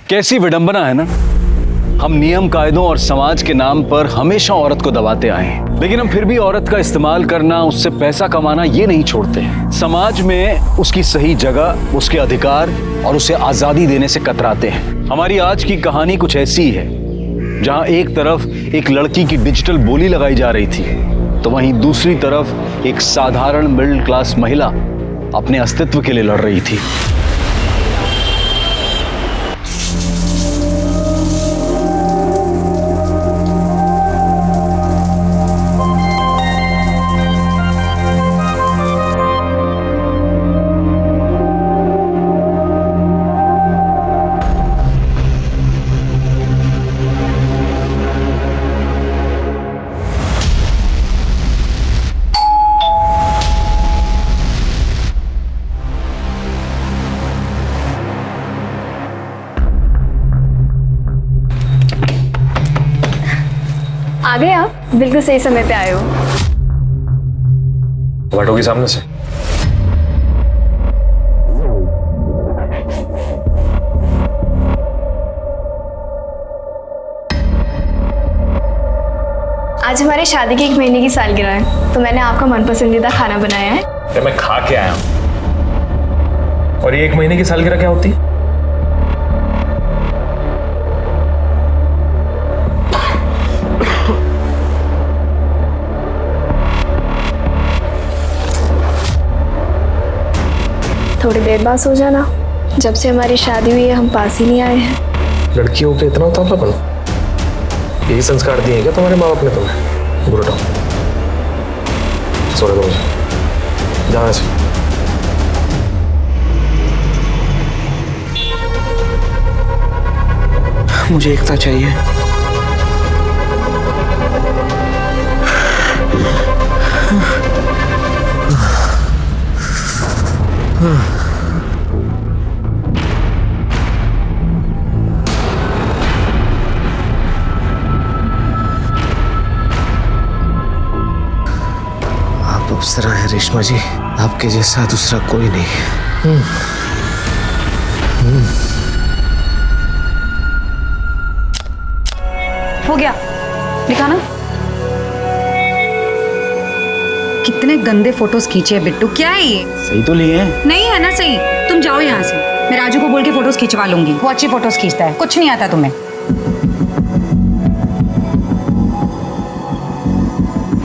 कैसी विडंबना है ना। हम नियम कायदों और समाज के नाम पर हमेशा औरत को दबाते आए हैं, लेकिन हम फिर भी औरत का इस्तेमाल करना, उससे पैसा कमाना ये नहीं छोड़ते। समाज में उसकी सही जगह, उसके अधिकार और उसे आजादी देने से कतराते हैं। हमारी आज की कहानी कुछ ऐसी है जहां एक तरफ एक लड़की की डिजिटल बोली लगाई जा रही थी, तो वहीं दूसरी तरफ एक साधारण मिडिल क्लास महिला अपने अस्तित्व के लिए लड़ रही थी। आ गए आप, बिल्कुल सही समय पे आए हो। बैठोगी सामने से? आज हमारी शादी की 1 महीने की सालगिरह है, तो मैंने आपका मनपसंदीदा खाना बनाया है। तो मैं खा के आया हूं। और ये 1 महीने की सालगिरह क्या होती है? थोड़ी देर बाद सो जाना। जब से हमारी शादी हुई है हम पास ही नहीं आए हैं। लड़कियों पे इतना उतावलापन? यही संस्कार दिए क्या तुम्हारे माँ बाप ने तुम्हें? गुरु सो रहे मुझे जाना चाहिए। मुझे एकता चाहिए। आप अप्सरा है रेशमा जी, आपके जैसा दूसरा कोई नहीं। हो गया, दिखा ना। कितने गंदे फोटोज खींचे हैं बिट्टू, क्या है ये? सही तो लिए हैं? नहीं है ना सही। तुम जाओ यहाँ से, मैं राजू को बोल के फोटोज खिंचवा लूंगी। वो अच्छी फोटोज खींचता है, कुछ नहीं आता तुम्हें।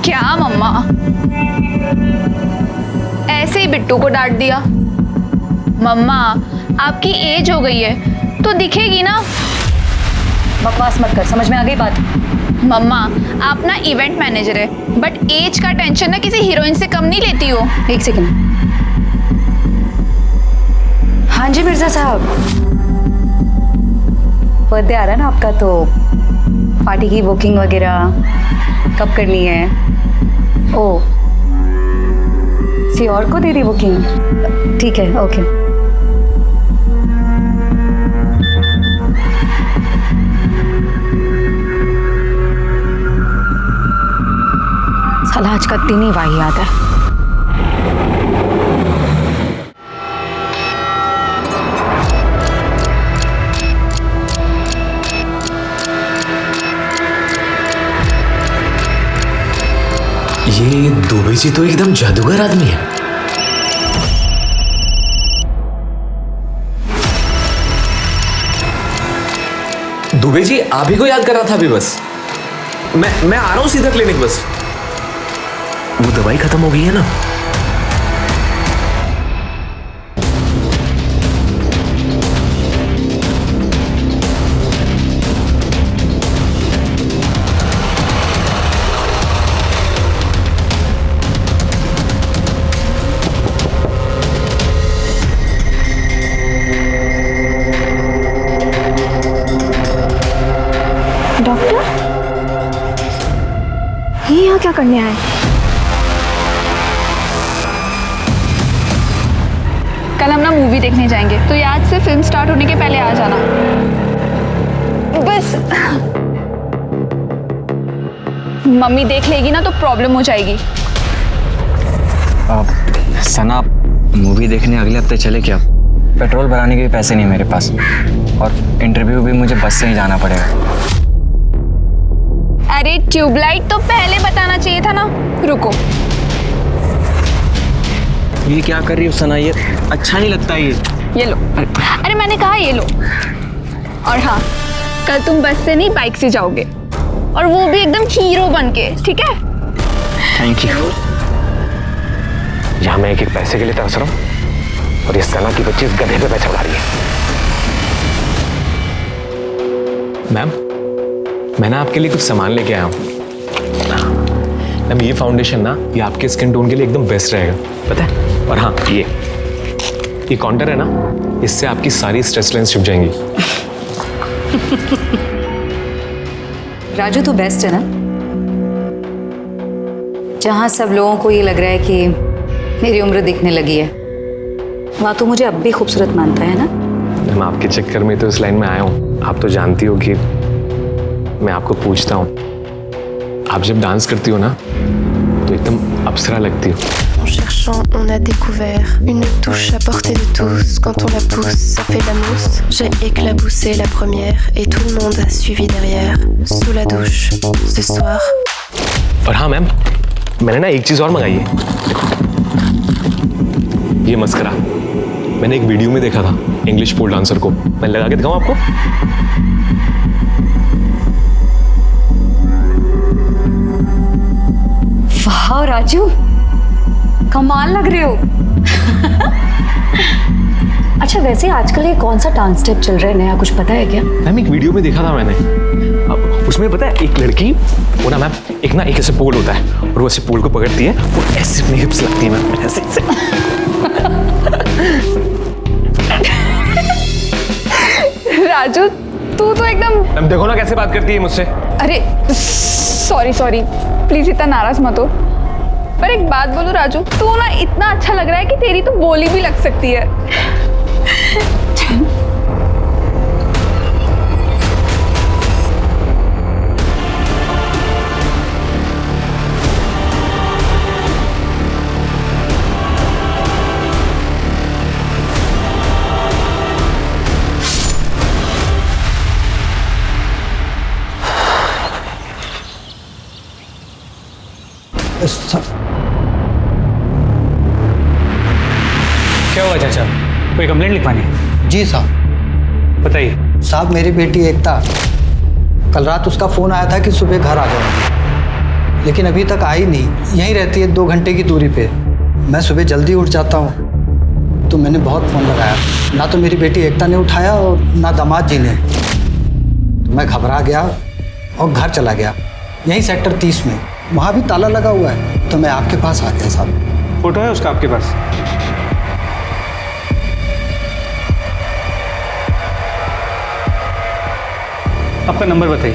क्या मम्मा, ऐसे ही बिट्टू को डांट दिया? मम्मा आपकी एज हो गई है तो दिखेगी ना। बकवास मत कर, समझ में आ गई बात? मम्मा आप ना इवेंट मैनेजर है, बट एज का टेंशन ना किसी हीरोइन से कम नहीं लेती हो। एक सेकंड। हाँ जी मिर्जा साहब, बर्थडे आ रहा है ना आपका, तो पार्टी की बुकिंग वगैरह कब करनी है? ओ, किसी और को दे दी बुकिंग? ठीक है, ओके। साला आज का दिन ही वाहियात है। ये दुबे जी तो एकदम जादूगर आदमी है। दुबे जी आप ही को याद कर रहा था अभी। बस मैं आ रहा हूं सीधा क्लिनिक। बस वो दवाई खत्म हो गई है ना? डॉक्टर, ये यहाँ क्या करने आए? कल हम ना मूवी देखने जाएंगे, तो ये आज से फिल्म स्टार्ट होने के पहले आ जाना बस। मम्मी देख लेगी ना तो प्रॉब्लम हो जाएगी। सना, मूवी देखने अगले हफ्ते चले क्या? पेट्रोल भराने के भी पैसे नहीं मेरे पास, और इंटरव्यू भी मुझे बस से ही जाना पड़ेगा। अरे ट्यूबलाइट तो पहले बताना चाहिए था ना। रुको, ये क्या कर रही हो सना, ये अच्छा नहीं लगता ये लो। अरे मैंने कहा ये लो। और हाँ, कल तुम बस से नहीं बाइक से जाओगे, और वो भी एकदम हीरो बन के, ठीक है? Thank you. यहाँ मैं एक पैसे के लिए तरस रहा हूँ और ये सना की बच्ची इस गधे पे पैसा उड़ा रही है। मैम, मैंने आपके लिए कुछ सामान लेके आया हूँ। मैम, ये फाउंडेशन ना, ये आपके स्किन टोन के लिए एकदम बेस्ट रहेगा, पता है? और हाँ, ये काउंटर है ना, इससे आपकी सारी स्ट्रेस लाइंस छुप जाएंगी। राजू तो बेस्ट है ना, जहां सब लोगों को ये लग रहा है कि मेरी उम्र दिखने लगी है, वहां तो मुझे अब भी खूबसूरत मानता है ना। मैम, आपके चक्कर में तो इस लाइन में आया हूँ। आप तो जानती हो कि मैं आपको पूछता हूँ, आप जब डांस करती हो ना तो एकदम अप्सरा लगती हो। En cherchant, on a découvert une touche à portée de tous. Quand on la pousse, ça fait la mousse. J'ai éclaboussé la première et tout le monde a suivi derrière. Sous la douche, ce soir. और हाँ ma'am, मैंने ना एक चीज और मंगाई है। ये मस्करा मैंने एक वीडियो में देखा था, इंग्लिश पोल डांसर को। मैं लगा के दिखाऊं आपको? वाह राजू, कमाल लग रहे हो। अच्छा, वैसे आजकल ये कौन सा डांस स्टेप चल रहा है नया, कुछ पता है क्या? मैम, एक वीडियो में देखा था मैंने। अब उसमें पता है, एक लड़की वो ना मैम, एक ऐसे पोल होता है और वो ऐसे पोल को पकड़ती है, वो ऐसे अपनी हिप्स लगती है मैम, ऐसे ऐसे। राजू, तू तो एकदम। मैम देखो ना कैसे बात करती है मुझसे। अरे सॉरी, प्लीज इतना नाराज मत हो। पर एक बात बोलो राजू, तू ना इतना अच्छा लग रहा है कि तेरी तो बोली भी लग सकती है। क्या हुआ चाचा, कोई कंप्लेंट लिखवानी है? जी साहब। बताइए। साहब, मेरी बेटी एकता, कल रात उसका फ़ोन आया था कि सुबह घर आ जाओ, लेकिन अभी तक आई नहीं। यहीं रहती है 2 घंटे की दूरी पे। मैं सुबह जल्दी उठ जाता हूँ, तो मैंने बहुत फ़ोन लगाया, ना तो मेरी बेटी एकता ने उठाया और ना दामाद जी ने। तो मैं घबरा गया और घर चला गया, यहीं सेक्टर 30 में। वहाँ भी ताला लगा हुआ है, तो मैं आपके पास आ गया साहब। फोटो है उसका आपके पास? आपका नंबर बताइए।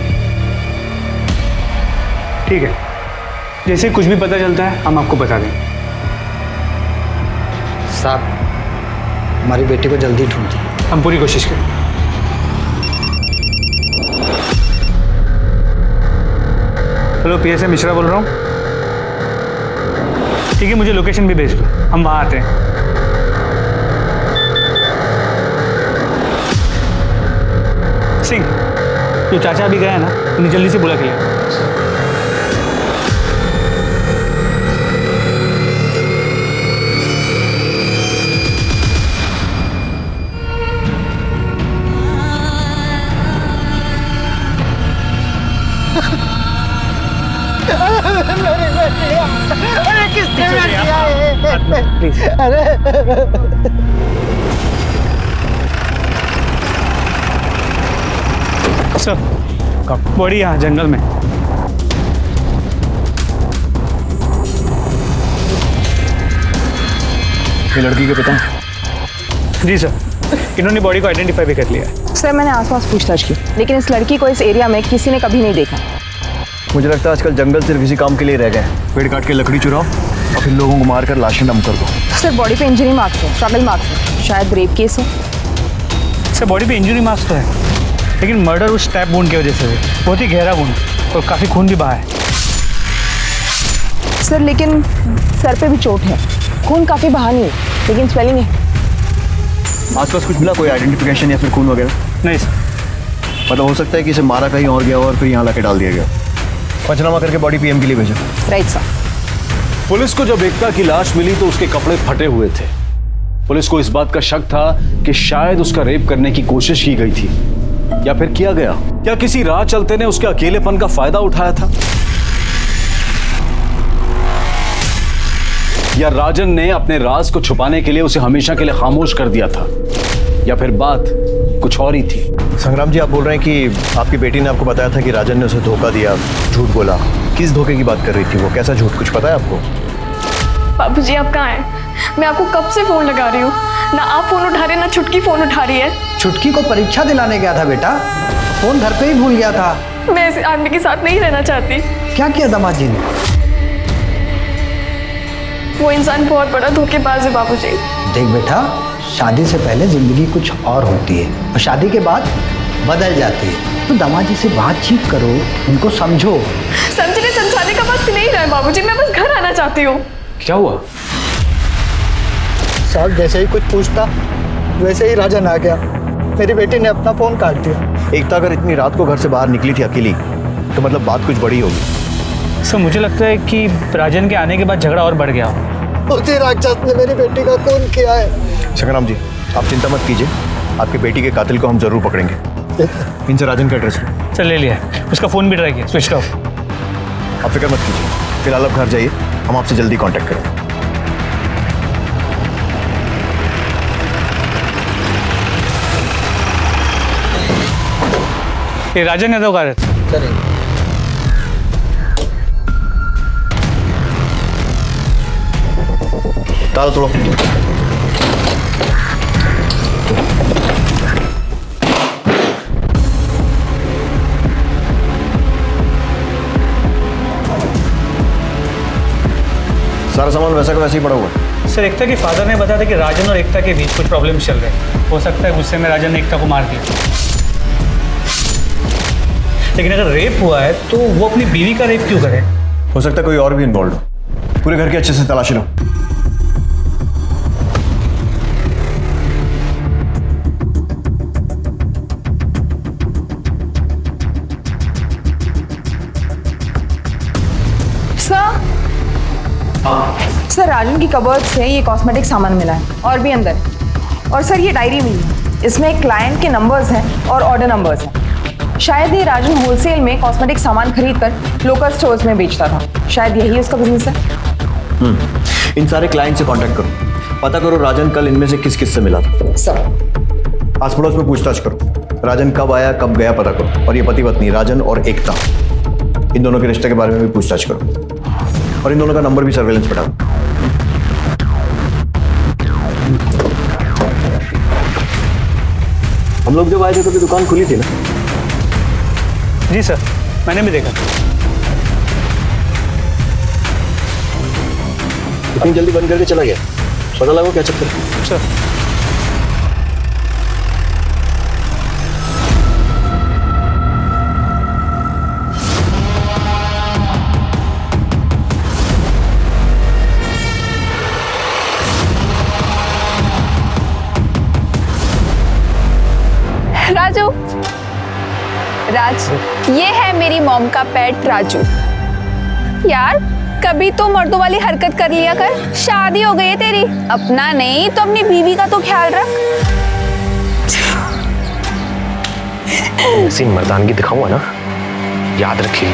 ठीक है, जैसे कुछ भी पता चलता है हम आपको बता देंगे। साहब, हमारी बेटी को जल्दी ढूंढिए। हम पूरी कोशिश करें। हेलो, पीएसए मिश्रा बोल रहा हूँ। ठीक है, मुझे लोकेशन भी भेज दो, हम वहाँ आते हैं। सिंह, जो चाचा अभी गया है ना, उन्हें जल्दी से बुला के ले। सर, बॉडी यहाँ जंगल में। ये लड़की के पिता? जी सर, इन्होंने बॉडी को आइडेंटिफाई भी कर लिया है। सर, मैंने आसपास पूछताछ की, लेकिन इस लड़की को इस एरिया में किसी ने कभी नहीं देखा। मुझे लगता है आजकल जंगल सिर्फ इसी काम के लिए रह गए। पेड़ काट के लकड़ी चुराओ और फिर लोगों को मारकर लाशें डंप कर दो। सर, बॉडी पे इंजरी मार्क्स है, स्ट्रगल मार्क्स है, शायद रेप केस है। सर, बॉडी पे इंजरी मार्क्स तो है, लेकिन मर्डर उस स्टैब वुंड की वजह से हुई। बहुत ही गहरा वुंड और काफ़ी खून भी बहा है। सर, लेकिन सर पे भी चोट है, खून काफ़ी बहा नहीं है, लेकिन स्वेलिंग है। आसपास कुछ मिला, कोई आइडेंटिफिकेशन या फिर खून वगैरह? नहीं सर। मतलब हो सकता है कि इसे मारा कहीं और गया और फिर यहाँ लाके डाल दिया गया। पंचनामा करके बॉडी पीएम के लिए भेजो। Right sir. पुलिस को जब एकता की लाश मिली तो उसके कपड़े फटे हुए थे। पुलिस को इस बात का शक था कि शायद उसका रेप करने की कोशिश की गई थी या फिर किया गया। क्या किसी राह चलते ने उसके अकेलेपन का फायदा उठाया था, या राजन ने अपने राज को छुपाने के लिए उसे हमेशा के लिए खामोश कर दिया था, या फिर बात कुछ और ही थी? संग्राम जी, आप बोल रहे हैं कि आपकी बेटी ने आपको बताया था कि राजन ने उसे धोखा दिया, झूठ बोला। किस धोखे की बात कर रही थी वो? कैसा झूठ, कुछ पता है आपको? बाबूजी आप कहाँ हैं? मैं आपको कब से फ़ोन लगा रही हूँ, ना आप फ़ोन उठा रहे ना छुटकी फ़ोन उठा रही है। छुटकी को परीक्षा दिलाने गया था बेटा, फ़ोन घर पे ही भूल गया था। मैं ऐसे आदमी के साथ नहीं रहना चाहती। क्या किया दामाद जी ने? वो इंसान बहुत बड़ा धोखेबाज है बाबूजी। देख बेटा, शादी से पहले जिंदगी कुछ और होती है और शादी के बाद बदल जाती है। तो दामाद जी से बातचीत करो, उनको समझो। समझने समझाने का वक्त नहीं रहा है बाबूजी, मैं बस घर आना चाहती हूँ। क्या हुआ? साहब जैसे ही कुछ पूछता वैसे ही राजन आ गया। मेरी बेटी ने अपना फ़ोन काट दिया। एकता अगर इतनी रात को घर से बाहर निकली थी अकेली तो मतलब बात कुछ बड़ी होगी। सर मुझे लगता है कि राजन के आने के बाद झगड़ा और बढ़ गया। उसी राक्षस ने मेरी बेटी का खून किया है। संग्राम जी, आप चिंता मत कीजिए, आपकी बेटी के कातिल को हम जरूर पकड़ेंगे। इनसे राजन का एड्रेस लो। सर ले लिया, उसका फ़ोन भी ट्राई किया, स्विच ऑफ। आप फिक्र मत कीजिए, फिलहाल आप घर जाइए, हम आपसे जल्दी कांटेक्ट करेंगे। ये राजन यादव का रहता है। ताला तोड़ो। सारा सामान वैसा का वैसे ही पड़ा हुआ है। सर एकता के फादर ने बताया था कि राजन और एकता के बीच कुछ प्रॉब्लम चल रहे हैं। हो सकता है गुस्से में राजन ने एकता को मार दिया। लेकिन अगर रेप हुआ है तो वो अपनी बीवी का रेप क्यों करे? हो सकता है कोई और भी इन्वॉल्व हो। पूरे घर की अच्छे से तलाशी लो। सर राजन की कबर्ड से ये कॉस्मेटिक सामान मिला है और भी अंदर। और सर ये डायरी मिली है, इसमें क्लाइंट के नंबर्स हैं और ऑर्डर नंबर्स हैं। शायद ये राजन होलसेल में कॉस्मेटिक सामान खरीद कर लोकल स्टोर्स में बेचता था। शायद यही उसका बिजनेस है। इन सारे क्लाइंट से कांटेक्ट करो, पता करो राजन कल इनमें से किस किस से मिला था। सर आस पड़ोस में पूछताछ करो, राजन कब आया कब गया पता करो। और ये पति पत्नी राजन और एकता, इन दोनों के रिश्ते के बारे में भी पूछताछ करो और इन दोनों का नंबर भी सर्वेलेंस पे डालो। हम लोग जब आए थे तो दुकान खुली थी ना? जी सर, मैंने भी देखा। इतनी जल्दी बंद करके चला गया, पता लगा क्या चक्कर है? सर राजू, राज, ये है मेरी मॉम का पेट राजू। यार कभी तो मर्दों वाली हरकत कर लिया कर, शादी हो गई है तेरी, अपना नहीं तो अपनी बीवी का तो ख्याल रख। ऐसी मर्दानगी दिखाऊंगा ना, याद रखिए।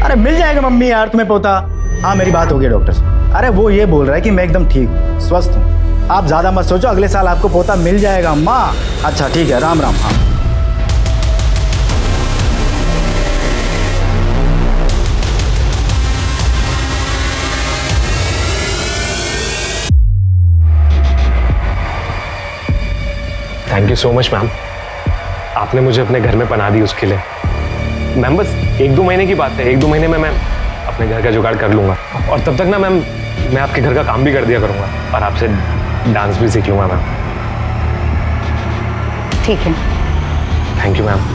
अरे मिल जाएगा मम्मी यार तुम्हें पोता। हाँ मेरी बात हो गई डॉक्टर से। अरे वो ये बोल रहा है कि मैं एकदम ठीक हूँ, स्वस्थ हूँ। आप ज़्यादा मत सोचो, अगले साल आपको पोता मिल जाएगा अम्मा। अच्छा ठीक है, राम राम। हाँ thank you so much ma'am, आपने मुझे अपने घर में पनाह दी उसके लिए। मैम बस 1-2 महीने की बात है, 1-2 महीने में मैं अपने घर का जुगाड़ कर लूँगा। और तब तक ना मैम मैं आपके घर का काम भी कर दिया करूँगा और आपसे डांस भी सीख लूँगा मैम। ठीक है। Thank you ma'am.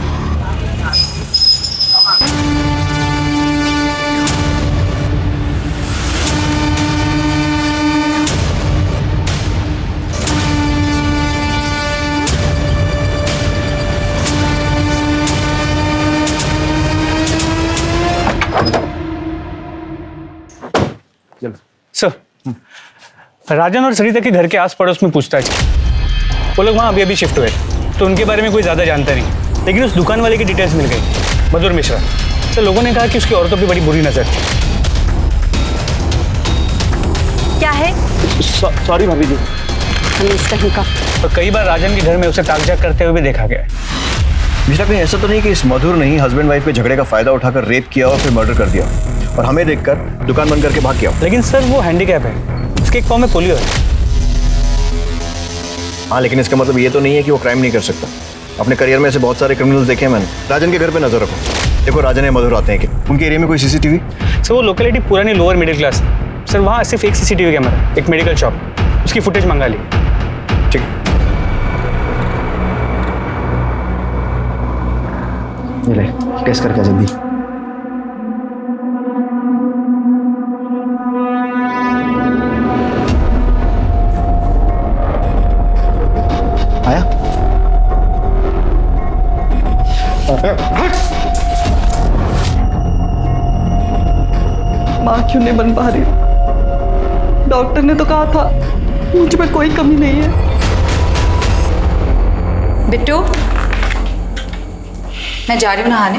राजन और सरिता के घर के आस पड़ोस में पूछताछ की। वो लोग वहाँ अभी शिफ्ट हुए, तो उनके बारे में कोई ज़्यादा जानता नहीं, लेकिन उस दुकान वाले की डिटेल्स मिल गई, मधुर मिश्रा। तो लोगों ने कहा कि उसकी औरतों पर बड़ी बुरी नजर थी। क्या है? सॉरी भाभी जी। और कई बार राजन के घर में उसे ताकझाक करते हुए भी देखा गया है। मिश्रा, कहीं ऐसा तो नहीं कि इस मधुर ने ही हस्बैंड वाइफ के झगड़े का फायदा उठाकर रेप किया और फिर मर्डर कर दिया और हमें देखकर दुकान बंद करके भाग गया? लेकिन सर वो हैंडीकैप है, उसके एक पाँव में पोलियो है। हाँ, लेकिन इसका मतलब ये तो नहीं है कि वो क्राइम नहीं कर सकता। अपने करियर में ऐसे बहुत सारे क्रिमिनल्स देखे हैं मैंने। राजन के घर पे नजर रखो, देखो राजन या मधुर आते हैं कि उनके एरिया में कोई सीसीटीवी? सर वो लोकेलिटी पुरानी लोअर मिडिल क्लास है सर, वहाँ सिर्फ एक सीसीटीवी कैमरा, एक मेडिकल शॉप, उसकी फुटेज मंगा ली। ठीक, ये ले, टेस्ट करके जल्दी। आया? माँ क्यों नहीं बन पा रही? डॉक्टर ने तो कहा था मुझ में कोई कमी नहीं है। बिट्टू, मैं जा रही हूँ नहाने,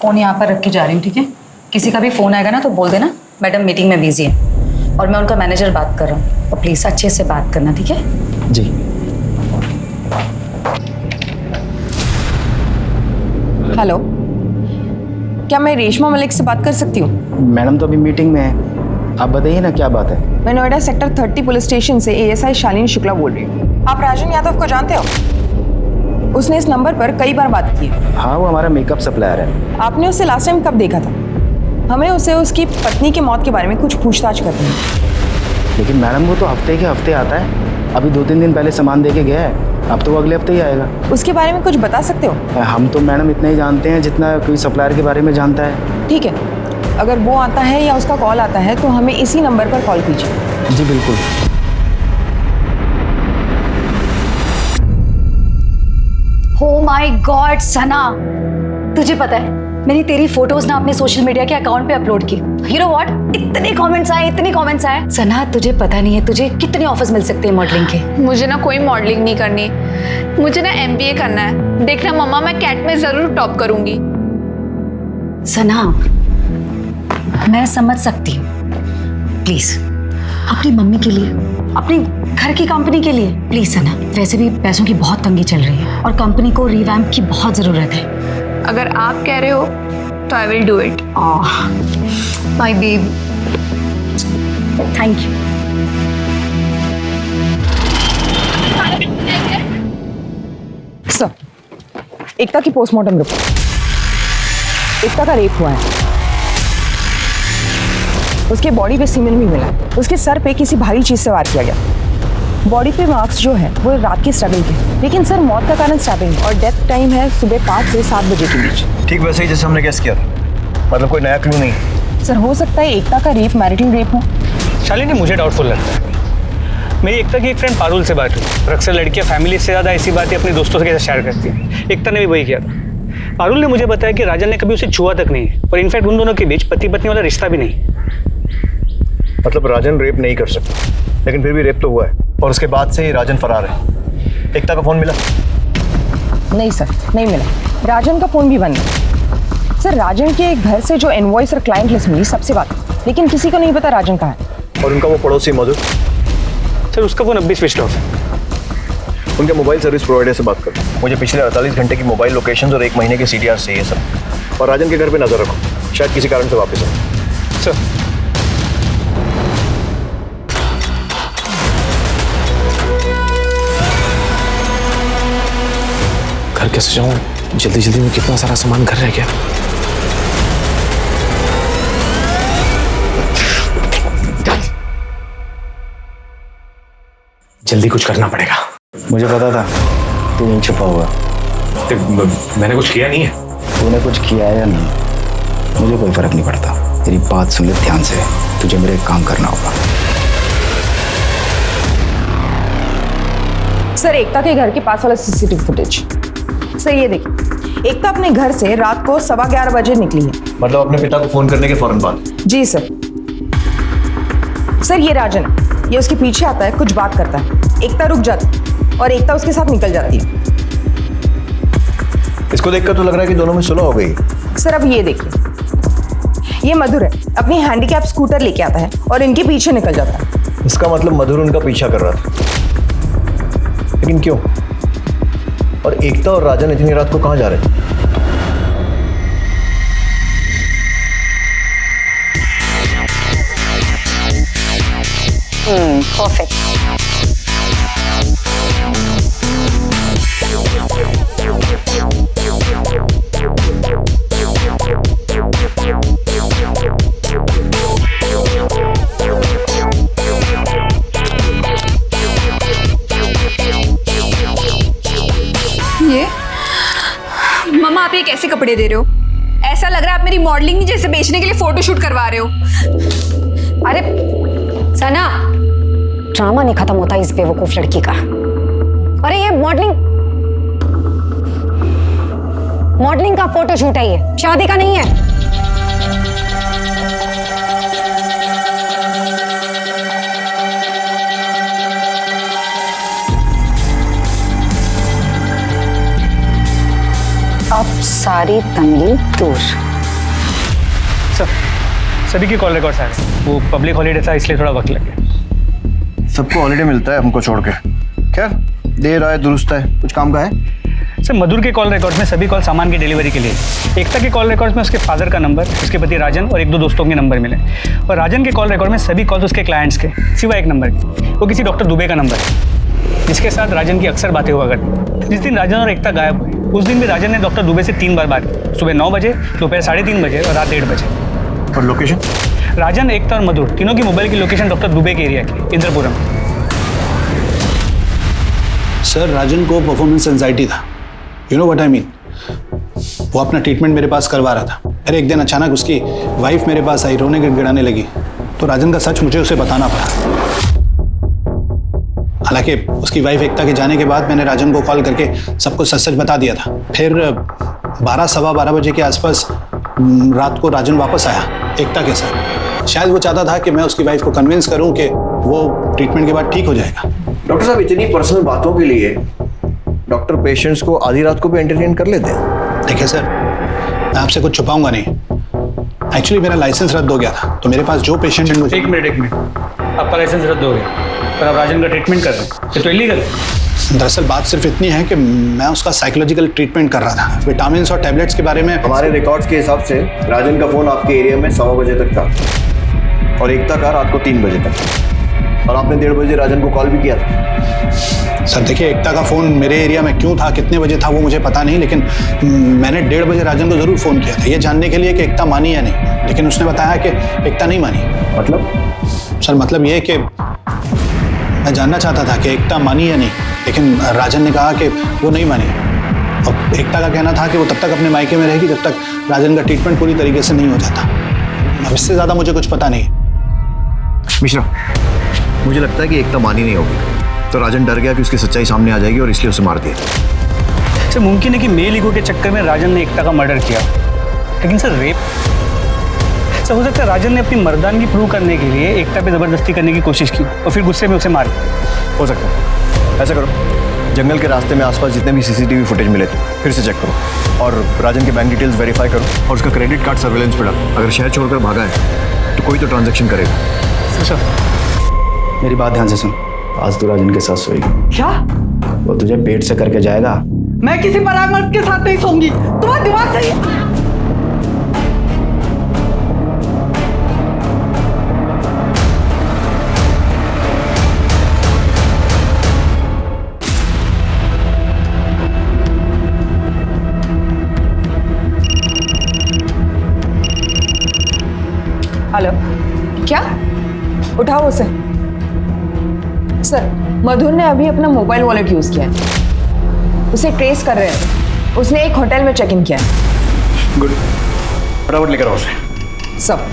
फ़ोन यहाँ पर रख के जा रही हूँ, ठीक है? किसी का भी फ़ोन आएगा ना तो बोल देना मैडम मीटिंग में बिजी है और मैं उनका मैनेजर बात कर रहा हूँ, तो प्लीज़ अच्छे से बात करना, ठीक है? जी। हेलो, क्या मैं रेशमा मलिक से बात कर सकती हूँ? मैडम तो अभी मीटिंग में है, आप बताइए ना क्या बात है। मैं नोएडा सेक्टर 30 पुलिस स्टेशन से एएसआई शालिनी शुक्ला बोल रही हूँ। आप राजन यादव को जानते हो? उसने इस नंबर पर कई बार बात की है। हाँ, वो हमारा मेकअप सप्लायर है। आपने उसे लास्ट टाइम कब देखा था? हमें उसे उसकी पत्नी की मौत के बारे में कुछ पूछताछ करनी है। लेकिन मैडम वो तो हफ्ते के हफ्ते आता है, अभी 2-3 दिन पहले सामान दे के गया है, अब तो वो अगले हफ्ते ही आएगा। उसके बारे में कुछ बता सकते हो? हम तो मैडम इतना ही जानते हैं जितना कोई सप्लायर के बारे में जानता है। ठीक है, अगर वो आता है या उसका कॉल आता है तो हमें इसी नंबर पर कॉल कीजिए। जी बिल्कुल। Oh my God, सना, तुझे पता है मैंने तेरी फोटोज ना अपने सोशल मीडिया के अकाउंट पे अपलोड की। You know what? इतने कमेंट्स आए। सना, तुझे पता नहीं है तुझे कितने ऑफर्स मिल सकते हैं मॉडलिंग के। मुझे ना कोई मॉडलिंग नहीं करनी, मुझे ना MBA करना है। देखना मम्मा, मैं कैट में जरूर टॉप करूंगी। सना, मैं समझ सकती हूँ, प्लीज अपनी मम्मी के लिए, अपने घर की कंपनी के लिए प्लीज सना। वैसे भी पैसों की बहुत तंगी चल रही है और कंपनी को रिवैम्प की बहुत जरूरत है। अगर आप कह रहे हो तो I will do it. My baby, thank you. Sir, Ekta की पोस्टमार्टम रिपोर्ट। एकता का रेप हुआ है, उसके बॉडी पे सीमेंट भी मिला, उसके सर पे किसी भारी चीज से वार किया गया। बॉडी पे मार्क्स जो है वो रात की स्ट्रगल के, लेकिन सर मौत का कारण स्टैबिंग और डेथ टाइम है सुबह 5 से 7 बजे के बीच। ठीक वैसे ही जैसे हमने गेस किया था, मतलब कोई नया क्लू नहीं है। सर हो सकता है एकता का रेप मैरिटल रेप हो। शालिनी, मुझे डाउटफुल लगता है। मेरी एकता की एक फ्रेंड पारुल से बात हुई और अक्सर लड़कियां फैमिली से ज़्यादा ऐसी बातें अपने दोस्तों के साथ शेयर करती हैं। एकता ने भी वही किया था। पारुल ने मुझे बताया कि राजन ने कभी उसे छुआ तक नहीं और इनफैक्ट उन दोनों के बीच पति पत्नी वाला रिश्ता भी नहीं। मतलब राजन रेप नहीं कर सकता, लेकिन फिर भी रेप तो हुआ है और उसके बाद से ही राजन फरार है। एकता का फोन मिला? नहीं सर, नहीं मिला। राजन का फोन भी बंद है। सर राजन के घर से जो इनवॉइस और क्लाइंट लिस्ट मिली सबसे बात, लेकिन किसी को नहीं पता राजन कहाँ है। और उनका वो पड़ोसी मधुर? सर उसका फोन अभी स्विच ऑफ है। उनके मोबाइल सर्विस प्रोवाइडर से बात करो, मुझे पिछले 48 घंटे की मोबाइल लोकेशंस और 1 महीने के CDR चाहिए सर। और राजन के घर पे नजर रखो, शायद किसी कारण से वापस आए। सर घर कैसे जाऊँ? जल्दी जल्दी में कितना सारा सामान घर रह गया। जल्दी कुछ करना पड़ेगा। मुझे पता था तू यहीं छुपा हुआ। मैंने कुछ किया नहीं है। तूने कुछ किया है या नहीं मुझे कोई फर्क नहीं पड़ता। तेरी बात सुन ले ध्यान से, तुझे मेरे एक काम करना होगा। सर एकता के घर के पास वाला CCTV फुटेज। सर ये देखिए, एकता अपने घर से रात को 11:15 बजे निकली है। मतलब अपने पिता को फोन करने के फौरन बाद? जी सर। सर ये राजन है, ये उसके पीछे आता है, कुछ बात करता है, एकता रुक जाती है और एकता उसके साथ निकल जाती है। इसको देखकर तो लग रहा है कि दोनों में सुलह हो गई। सर अब ये देखिए, ये मधुर है, अपनी हैंडीकैप स्कूटर लेके आता है और इनके पीछे निकल जाता है। इसका मतलब मधुर उनका पीछा कर रहा था, लेकिन क्यों? और एकता और राजन इतनी रात को कहाँ जा रहे हैं? परफेक्ट। ये मम्मा, आप ये कैसे कपड़े दे रहे हो? ऐसा लग रहा है आप मेरी मॉडलिंग जैसे बेचने के लिए फोटोशूट करवा रहे हो। अरे सना, ड्रामा नहीं खत्म होता इस बेवकूफ लड़की का। अरे ये मॉडलिंग का फोटोशूट है, ये शादी का नहीं है। अब सारी तंगी दूर। सर, सभी की कॉल रिकॉर्ड्स आ रहे हैं। वो पब्लिक हॉलीडे था इसलिए थोड़ा वक्त लग गया। सबको हॉलीडे मिलता है, हमको छोड़ के। खैर, देर आए दुरुस्त है। कुछ काम का है? सर, मधुर के कॉल रिकॉर्ड्स में सभी कॉल सामान की डिलीवरी के लिए। एकता के कॉल रिकॉर्ड्स में उसके फादर का नंबर, उसके पति राजन और 1-2 दोस्तों के नंबर मिले। और राजन के कॉल रिकॉर्ड में सभी कॉल्स उसके क्लाइंट्स के, सिवा एक नंबर के। वो किसी डॉक्टर दुबे का नंबर है, जिसके साथ राजन की अक्सर बातें हुआ करती। जिस दिन राजन और एकता गायब हुए, उस दिन भी राजन ने डॉक्टर दुबे से 3 बार बात की, सुबह 9 बजे, दोपहर 3:30 बजे और रात 1:30 बजे। और लोकेशन? राजन, एकता और मधुर तीनों की मोबाइल की लोकेशन डॉक्टर दुबे के एरिया की, इंद्रपुरम। सर, राजन को परफॉर्मेंस एंजाइटी था। You know what I mean. वो अपना ट्रीटमेंट मेरे पास करवा रहा था। अरे एक दिन अचानक उसकी वाइफ मेरे पास आई, रोने गिड़गिड़ाने लगी, तो राजन का सच मुझे उसे बताना पड़ा। हालांकि उसकी वाइफ एकता के जाने के बाद मैंने राजन को कॉल करके सबको सच सच बता दिया था। फिर 12-12:15 बजे के आसपास रात को राजन वापस आया एकता के साथ। शायद वो चाहता था कि मैं उसकी वाइफ को कन्विंस करूं कि वो ट्रीटमेंट के बाद ठीक हो जाएगा। डॉक्टर साहब, इतनी पर्सनल बातों के लिए डॉक्टर पेशेंट्स को आधी रात को भी एंटरटेन कर लेते हैं। देखिए सर, मैं आपसे कुछ छुपाऊंगा नहीं। एक्चुअली मेरा लाइसेंस रद्द हो गया था, तो मेरे पास जो पेशेंट है मुझे। एक मिनट, आपका लाइसेंस रद्द हो गया पर आप राजन का ट्रीटमेंट कर रहे हैं, ये तो इलीगल है। दरअसल बात सिर्फ इतनी है कि मैं उसका साइकोलॉजिकल ट्रीटमेंट कर रहा था। विटामिन और टैबलेट्स के बारे में हमारे रिकॉर्ड्स के हिसाब से राजन का फोन आपके एरिया में 1:15 बजे तक था और एकता का रात को 3 बजे तक, और आपने 1:30 बजे राजन को कॉल भी किया था। सर देखिए, एकता का फ़ोन मेरे एरिया में क्यों था, कितने बजे था, वो मुझे पता नहीं, लेकिन मैंने 1:30 बजे राजन को ज़रूर फ़ोन किया था, ये जानने के लिए कि एकता मानी या नहीं। लेकिन उसने बताया कि एकता नहीं मानी। मतलब? सर मतलब ये कि मैं जानना चाहता था कि एकता मानी या नहीं, लेकिन राजन ने कहा कि वो नहीं मानी। और एकता का कहना था कि वो तब तक अपने मायके में रहेगी जब तक राजन का ट्रीटमेंट पूरी तरीके से नहीं हो जाता। अब इससे ज़्यादा मुझे कुछ पता नहीं। मिश्रा, मुझे लगता है कि एकता मानी नहीं होगी, तो राजन डर गया कि उसकी सच्चाई सामने आ जाएगी और इसलिए उसे मार दिया। सर, मुमकिन है कि मेल ईगो के चक्कर में राजन ने एकता का मर्डर किया, लेकिन सर रेप? सर हो सकता है राजन ने अपनी मर्दानगी प्रूव करने के लिए एकता पे ज़बरदस्ती करने की कोशिश की और फिर गुस्से में उसे मार दिया। हो सकता है। ऐसा करो, जंगल के रास्ते में आसपास जितने भी CCTV फुटेज मिले थे फिर से चेक करो और राजन के बैंक डिटेल्स वेरीफाई करो और उसका क्रेडिट कार्ड सर्वेलेंस पे डालो। अगर शहर छोड़कर भागा है तो कोई तो ट्रांजैक्शन करेगा। सर मेरी बात ध्यान से सुन। आज तू राजन के साथ सोएगी। क्या? वो तुझे पेट से करके जाएगा। मैं किसी पराग मर्द के साथ नहीं सोऊंगी। तुम्हारा दिमाग सही है? हेलो, क्या? उठाओ उसे। सर, मधुर ने अभी अपना मोबाइल वॉलेट यूज किया है, उसे ट्रेस कर रहे हैं। उसने एक होटल में चेक इन किया है। गुड, फटाफट लेकर आओ उसे। सब।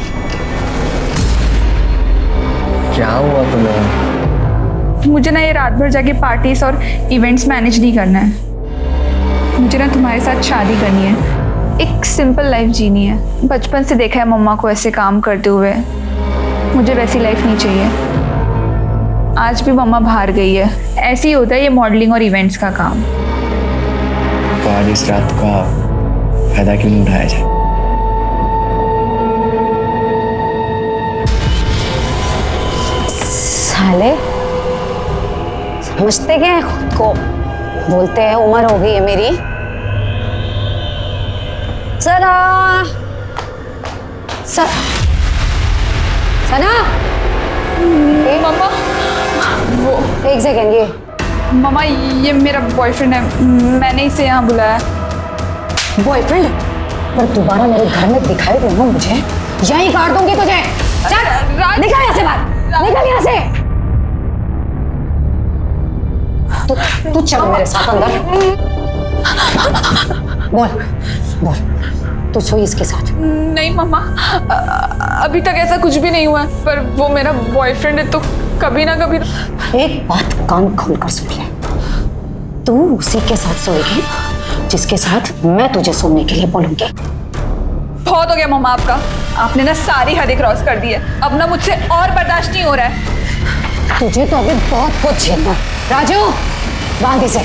क्या हुआ तुम्हें? मुझे ना ये रात भर जाके पार्टीज और इवेंट्स मैनेज नहीं करना है। मुझे ना तुम्हारे साथ शादी करनी है, एक सिंपल लाइफ जीनी है। बचपन से देखा है मम्मा को ऐसे काम करते हुए, मुझे वैसी लाइफ नहीं चाहिए। आज भी मम्मा बाहर गई है। ऐसे ही होता है ये मॉडलिंग और इवेंट्स का काम। तो आज इस रात का फायदा क्यों नहीं उठाया जाए? साले समझते क्या है खुद को? बोलते हैं उम्र हो गई है मेरी। सना सना मम्मा वो एक सेकेंड, ये मम्मा ये मेरा बॉयफ्रेंड है, मैंने इसे यहाँ बुलाया। बॉयफ्रेंड? पर दोबारा मेरे घर में दिखाई देना मुझे, यहीं काट दूंगी तुझे। चल निकल यहाँ से, बाहर निकल यहाँ से। तू चल मेरे साथ अंदर। बोल बोल, तू सोई इसके साथ? नहीं मम्मा, अभी तक ऐसा कुछ भी नहीं हुआ है, पर वो मेरा बॉयफ्रेंड है तो कभी ना कभी। एक बात कान खोलकर सुन ले, तू उसी के साथ सोएगी जिसके साथ मैं तुझे सोने के लिए बोलूंगी। बहुत हो गया मम्मा आपका, आपने ना सारी हदें क्रॉस कर दी है। अब ना मुझसे और बर्दाश्त नहीं हो रहा है। तुझे तो अभी बहुत कुछ झेलना है। राजू बांध इसे।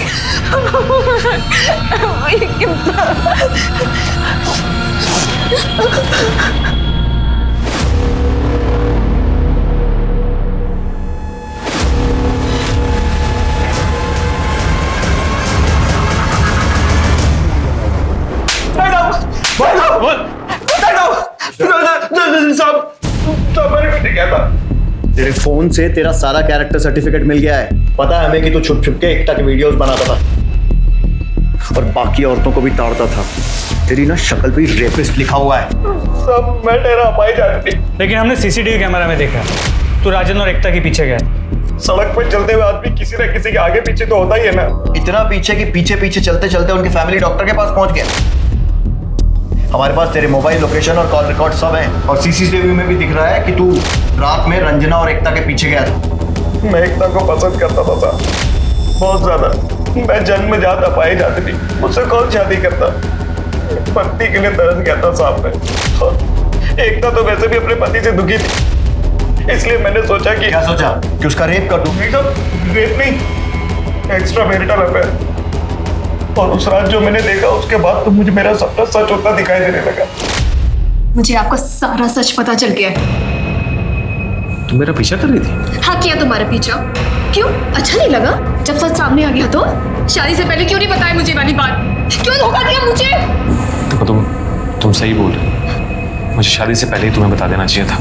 तेरे फोन से तेरा सारा कैरेक्टर सर्टिफिकेट मिल गया है। पता है हमें कि तू छुप छुप के एकता के वीडियोस बनाता था और बाकी औरतों को भी ताड़ता था। तेरी ना शक्ल पे रेपिस्ट लिखा हुआ है। सब मैं तेरा पाई जाती, लेकिन हमने सीसीटीवी कैमरा में देखा तू राजन और एकता के पीछे गया। सड़क पर चलते हुए आदमी किसी न किसी के आगे पीछे तो होता ही है ना। इतना पीछे कि पीछे पीछे चलते चलते उनके फैमिली डॉक्टर के पास पहुंच गए। हमारे पास तेरे मोबाइल लोकेशन और कॉल रिकॉर्ड सब है, और सीसीटीवी में भी दिख रहा है कि तू रात में रंजना और एकता के पीछे गया था। मैं एकता को पसंद करता था साहब, बहुत ज्यादा। मैं जन्म जाता पाई जाती थी, मुझसे कौन शादी करता। पत्नी के लिए तरस गया था साहब मैं। और एकता तो वैसे भी अपने पति से दुखी थी, इसलिए मैंने सोचा कि क्या सोचा कि उसका रेप कर दूं? रेप नहीं, एक्स्ट्रा मैरिटल अफेयर। और उस रात जो मैंने देखा उसके बाद तो मुझे मेरा सपना सच होता दिखाई देने लगा। मुझे आपका सारा सच पता चल गया है। तुम मेरा पीछा कर रही थी? हाँ किया तुम्हारा पीछा। क्यों, अच्छा नहीं लगा जब सच सामने आ गया तो? शादी से पहले क्यों नहीं बताया मुझे वाली बात? क्यों धोखा दिया मुझे? देखो तुम सही बोल रहे हो। मुझे शादी से पहले ही तुम्हें बता देना चाहिए था।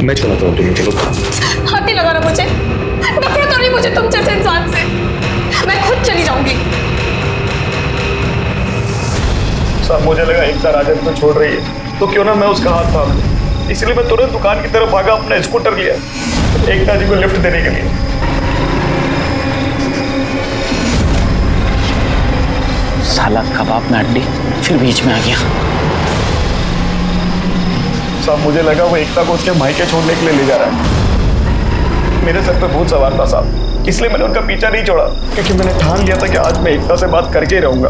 मैं चलाता हूँ, तुम्हें चलो। हाथ नहीं लगा ना मुझे, नफरत हो रही मुझे तुम जैसे इंसान से। मैं खुद चली जाऊंगी। साहब मुझे लगा एकता राजन को छोड़ रही है तो क्यों ना मैं उसका हाथ थाम लूं, इसलिए मैं तुरंत दुकान की तरफ भागा, अपना स्कूटर लिया एकता जी को लिफ्ट देने के लिए। साला कबाब में हड्डी फिर बीच में आ गया। साहब मुझे लगा वो एकता को उसके मायके छोड़ने के लिए ले जा रहा है। मेरे सर पे भूत सवार था साहब, इसलिए मैंने उनका पीछा नहीं छोड़ा, क्योंकि मैंने ठान लिया था कि आज मैं एकता से बात करके ही रहूंगा।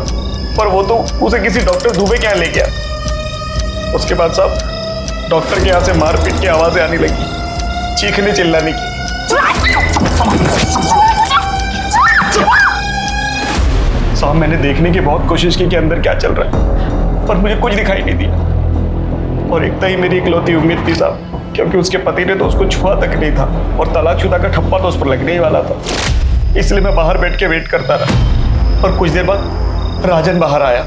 पर वो तो उसे किसी डॉक्टर दुबे के यहाँ ले गया। उसके बाद साहब डॉक्टर के यहाँ से मारपीट की आवाजें आने लगी, चीखने चिल्लाने की। साहब मैंने देखने की बहुत कोशिश की कि अंदर क्या चल रहा है, पर मुझे कुछ दिखाई नहीं दिया। और एकता ही मेरी इकलौती उम्मीद थी साहब, क्योंकि उसके पति ने तो उसको छुआ तक नहीं था और तलाकशुदा का ठप्पा तो उस पर लगने ही वाला था। इसलिए मैं बाहर बैठ के वेट करता रहा, और कुछ देर बाद राजन बाहर आया।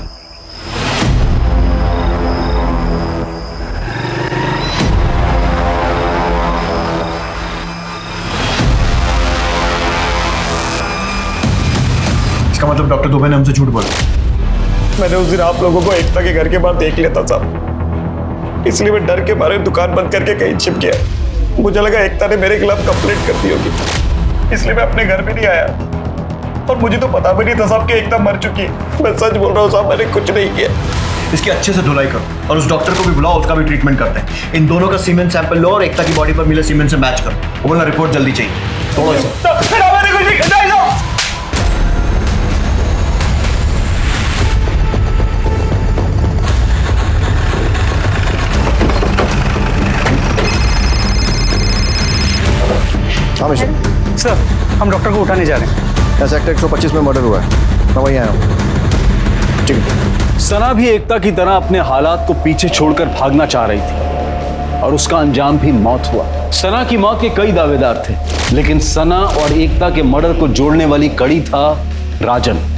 इसका मतलब डॉक्टर दुबे ने हमसे झूठ बोला। मैंने उस दिन आप लोगों को एकता के घर के बाहर देख लिया था साहब, इसलिए मैं डर के मारे दुकान बंद करके कहीं छिप गया। मुझे लगा एकता ने मेरे खिलाफ कंप्लेंट कर दी होगी, इसलिए मैं अपने घर भी नहीं आया। और मुझे तो पता भी नहीं था साहब कि एकता मर चुकी है। मैं सच बोल रहा हूँ साहब, मैंने कुछ नहीं किया। इसकी अच्छे से धुलाई करो और उस डॉक्टर को भी बुलाओ, उसका भी ट्रीटमेंट करते हैं। इन दोनों का सीमेंट सैंपल लो और एकता की बॉडी पर मिले सीमेंट से मैच करो। वो बोला रिपोर्ट जल्दी चाहिए। तोड़ो इसे। सर, हम डॉक्टर को उठाने जा रहे हैं। सेक्टर 125 में मर्डर हुआ है, मैं वहीं आया हूँ। ठीक है। सना भी एकता की तरह अपने हालात को पीछे छोड़कर भागना चाह रही थी और उसका अंजाम भी मौत हुआ। सना की मौत के कई दावेदार थे, लेकिन सना और एकता के मर्डर को जोड़ने वाली कड़ी था राजन।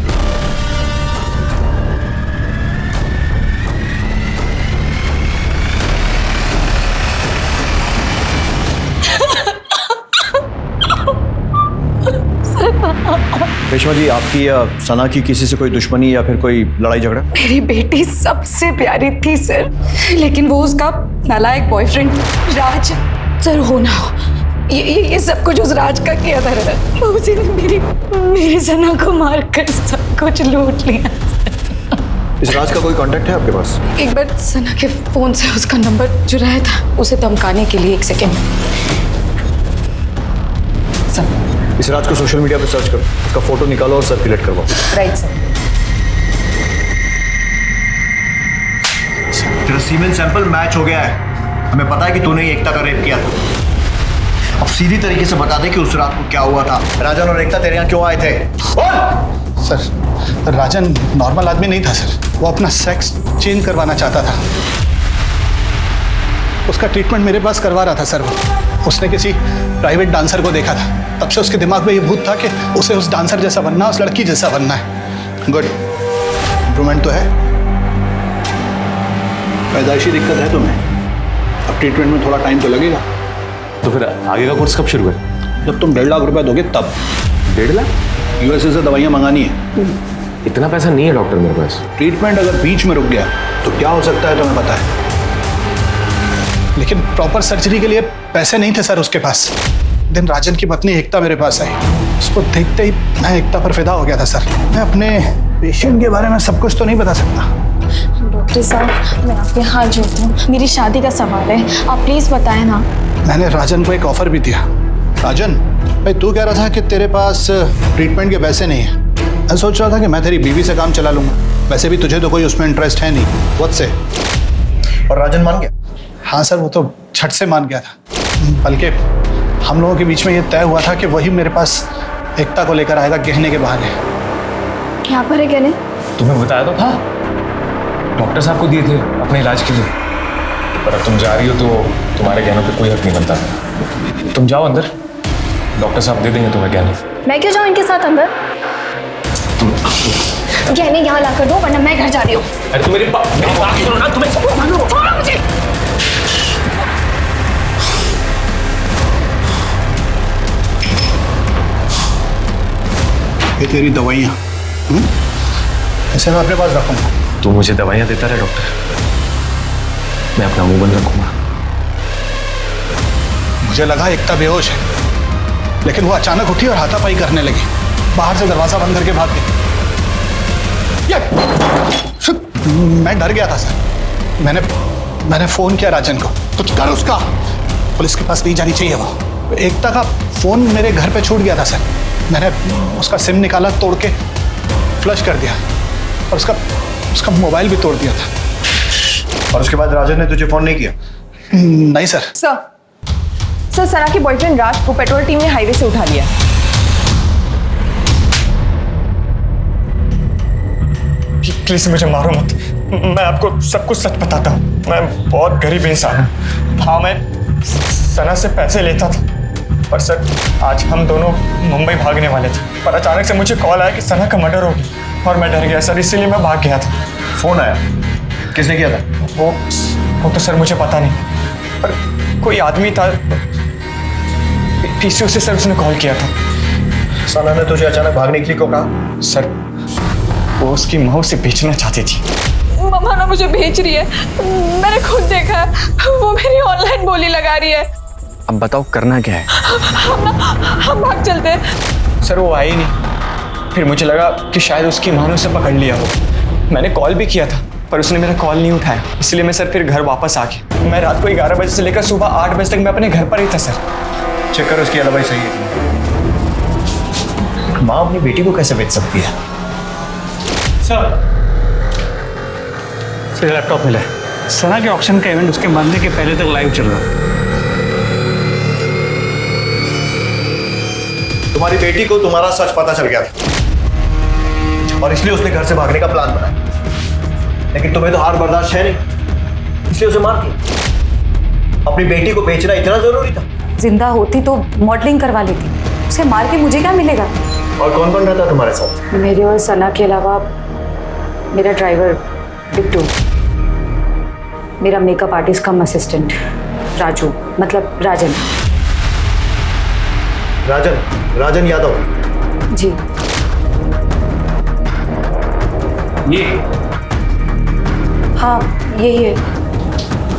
रेशमा जी, आपकी या सना की किसी से कोई दुश्मनी या फिर कोई लड़ाई झगड़ा? मेरी बेटी सबसे प्यारी थी सर, लेकिन वो उसका नालायक बॉयफ्रेंड राज सर हो ना हो, ये सब कुछ उस राज का किया था। उसी ने मेरी सना को मारकर सब कुछ लूट लिया। इस राज का कोई कांटेक्ट है आपके पास? एक बार सना के फोन से उसका नंबर चुराया था, उसे धमकाने के लिए। 1 सेकेंड। इस राज को सोशल मीडिया पे सर्च करो, उसका फोटो निकालो और सर्कुलेट करवाओ। Right sir. तेरा सीमेन सैंपल मैच हो गया है। हमें पता है कि तूने एकता का रेप किया था। अब सीधी तरीके से बता दे कि उस रात को क्या हुआ था। राजन और एकता तेरे यहाँ क्यों आए थे? बोल। सर, राजन नॉर्मल आदमी नहीं था सर, वो अपना सेक्स चेंज करवाना चाहता था। उसका ट्रीटमेंट मेरे पास करवा रहा था सर। उसने किसी प्राइवेट डांसर को देखा था, तब से उसके दिमाग में ये भूत था कि उसे उस डांसर जैसा बनना, उस लड़की जैसा बनना है। गुड, इम्प्रूवमेंट तो है। पैदाइशी दिक्कत है तुम्हें, अब ट्रीटमेंट में थोड़ा टाइम तो लगेगा। तो फिर आगे का कोर्स कब शुरू है? जब तुम 1.5 लाख रुपए दोगे तब। 1.5 लाख? यूएसए से दवाइयाँ मंगानी है। इतना पैसा नहीं है डॉक्टर मेरे पास। ट्रीटमेंट अगर बीच में रुक गया तो क्या हो सकता है तुम्हें पता है? लेकिन प्रॉपर सर्जरी के लिए पैसे नहीं थे सर उसके पास। दिन राजन की पत्नी एकता मेरे पास आई, उसको देखते ही मैं एकता पर फिदा हो गया था सर। मैं अपने पेशेंट के बारे में सब कुछ तो नहीं बता सकता। डॉक्टर साहब, मैं आपके हाथ जोड़ती हूँ, मेरी शादी का सवाल है, आप प्लीज बताएं ना। मैंने राजन को एक ऑफर भी दिया। राजन भाई, तू कह रहा था कि तेरे पास ट्रीटमेंट के पैसे नहीं है। मैं सोच रहा था कि मैं तेरी बीवी से काम चला लूंगा, वैसे भी तुझे तो कोई उसमें इंटरेस्ट है नहीं। वक्त से और राजन मान गया? हाँ सर, वो तो झट से मान गया था। बल्कि हम लोगों के बीच में ये तय हुआ था कि वही मेरे पास एकता को लेकर आएगा गहने के बहाने। यहाँ पर है गहने? तुम्हें बताया तो था, डॉक्टर साहब को दिए थे अपने इलाज के लिए। पर अब तुम जा रही हो तो तुम्हारे गहनों पे कोई हक नहीं बनता। तुम जाओ अंदर, डॉक्टर साहब दे देंगे तुम्हें गहने। मैं क्यों जाऊँ इनके साथ अंदर? गहने यहाँ ला कर दो, वरना मैं घर जा रही हूँ। अरे तुम मेरी बात सुनो ना, तुम्हें छोड़ो मुझे। ये तेरी दवाइयाँ, ऐसे मैं अपने पास रखूंगा। तू मुझे दवाइयाँ देता रहे डॉक्टर, मैं अपना मुंह बंद रखूंगा। मुझे लगा एकता बेहोश है, लेकिन वो अचानक उठी और हाथापाई करने लगी। बाहर से दरवाजा बंद करके भाग गई। मैं डर गया था सर। मैंने फोन किया राजन को, कुछ कर उसका, पुलिस के पास नहीं जानी चाहिए वो। एकता का फोन मेरे घर पे छूट गया था सर। मैंने उसका सिम निकाला, तोड़ के फ्लश कर दिया और उसका मोबाइल भी तोड़ दिया था। और उसके बाद राजन ने तुझे फोन नहीं किया? नहीं सर। सर, सना के बॉयफ्रेंड राज को पेट्रोल टीम ने हाईवे से उठा लिया। प्लीज मुझे मारो मत, मैं आपको सब कुछ सच बताता हूँ। मैं बहुत गरीब इंसान हूँ। हाँ, मैं सना से पैसे लेता था, पर सर आज हम दोनों मुंबई भागने वाले थे, पर अचानक से मुझे कॉल आया कि सना का मर्डर हो गया और मैं डर गया सर, इसीलिए मैं भाग गया था। फोन आया? किसने किया था? वो तो सर मुझे पता नहीं, पर कोई आदमी था पीसीओ से, सर उसने कॉल किया था। सना ने तुझे अचानक भागने के लिए क्यों कहा? सर वो उसकी माँ उसे बेचना चाहती थी। मम्मा ना मुझे बेच रही है, मैंने खुद देखा है, वो मेरी ऑनलाइन बोली लगा रही है। अब बताओ करना क्या है? हम भाग चलते हैं। सर वो आई नहीं, फिर मुझे लगा कि शायद उसकी माँ ने उसे पकड़ लिया हो। मैंने कॉल भी किया था पर उसने मेरा कॉल नहीं उठाया, इसलिए मैं सर फिर घर वापस आ गया। मैं रात को 11 बजे से लेकर सुबह 8 बजे तक मैं अपने घर पर ही था सर। चेक करो उसकी एलिबाई सही है। माँ अपनी बेटी को कैसे बेच सकती है? सर लैपटॉप मिला है। सना के ऑक्शन का इवेंट उसके मरने के पहले तक लाइव चल रहा है। तुम्हारी बेटी को तुम्हारा सच पता चल गया था और इसलिए उसने घर से भागने का प्लान बनाया। लेकिन तुम्हें तो हार बर्दाश्त है नहीं, इसलिए उसे मार दिया। अपनी बेटी को बेचना इतना जरूरी था? जिंदा होती तो मॉडलिंग करवा लेती, उसे मार के मुझे क्या मिलेगा? और कौन कौन रहता तुम्हारे साथ? मेरे और सना के अलावा मेरा ड्राइवर बिट्टू, मेरा मेकअप आर्टिस्ट कम असिस्टेंट राजू, मतलब राजन। राजन यादव? जी। ये? हाँ यही है।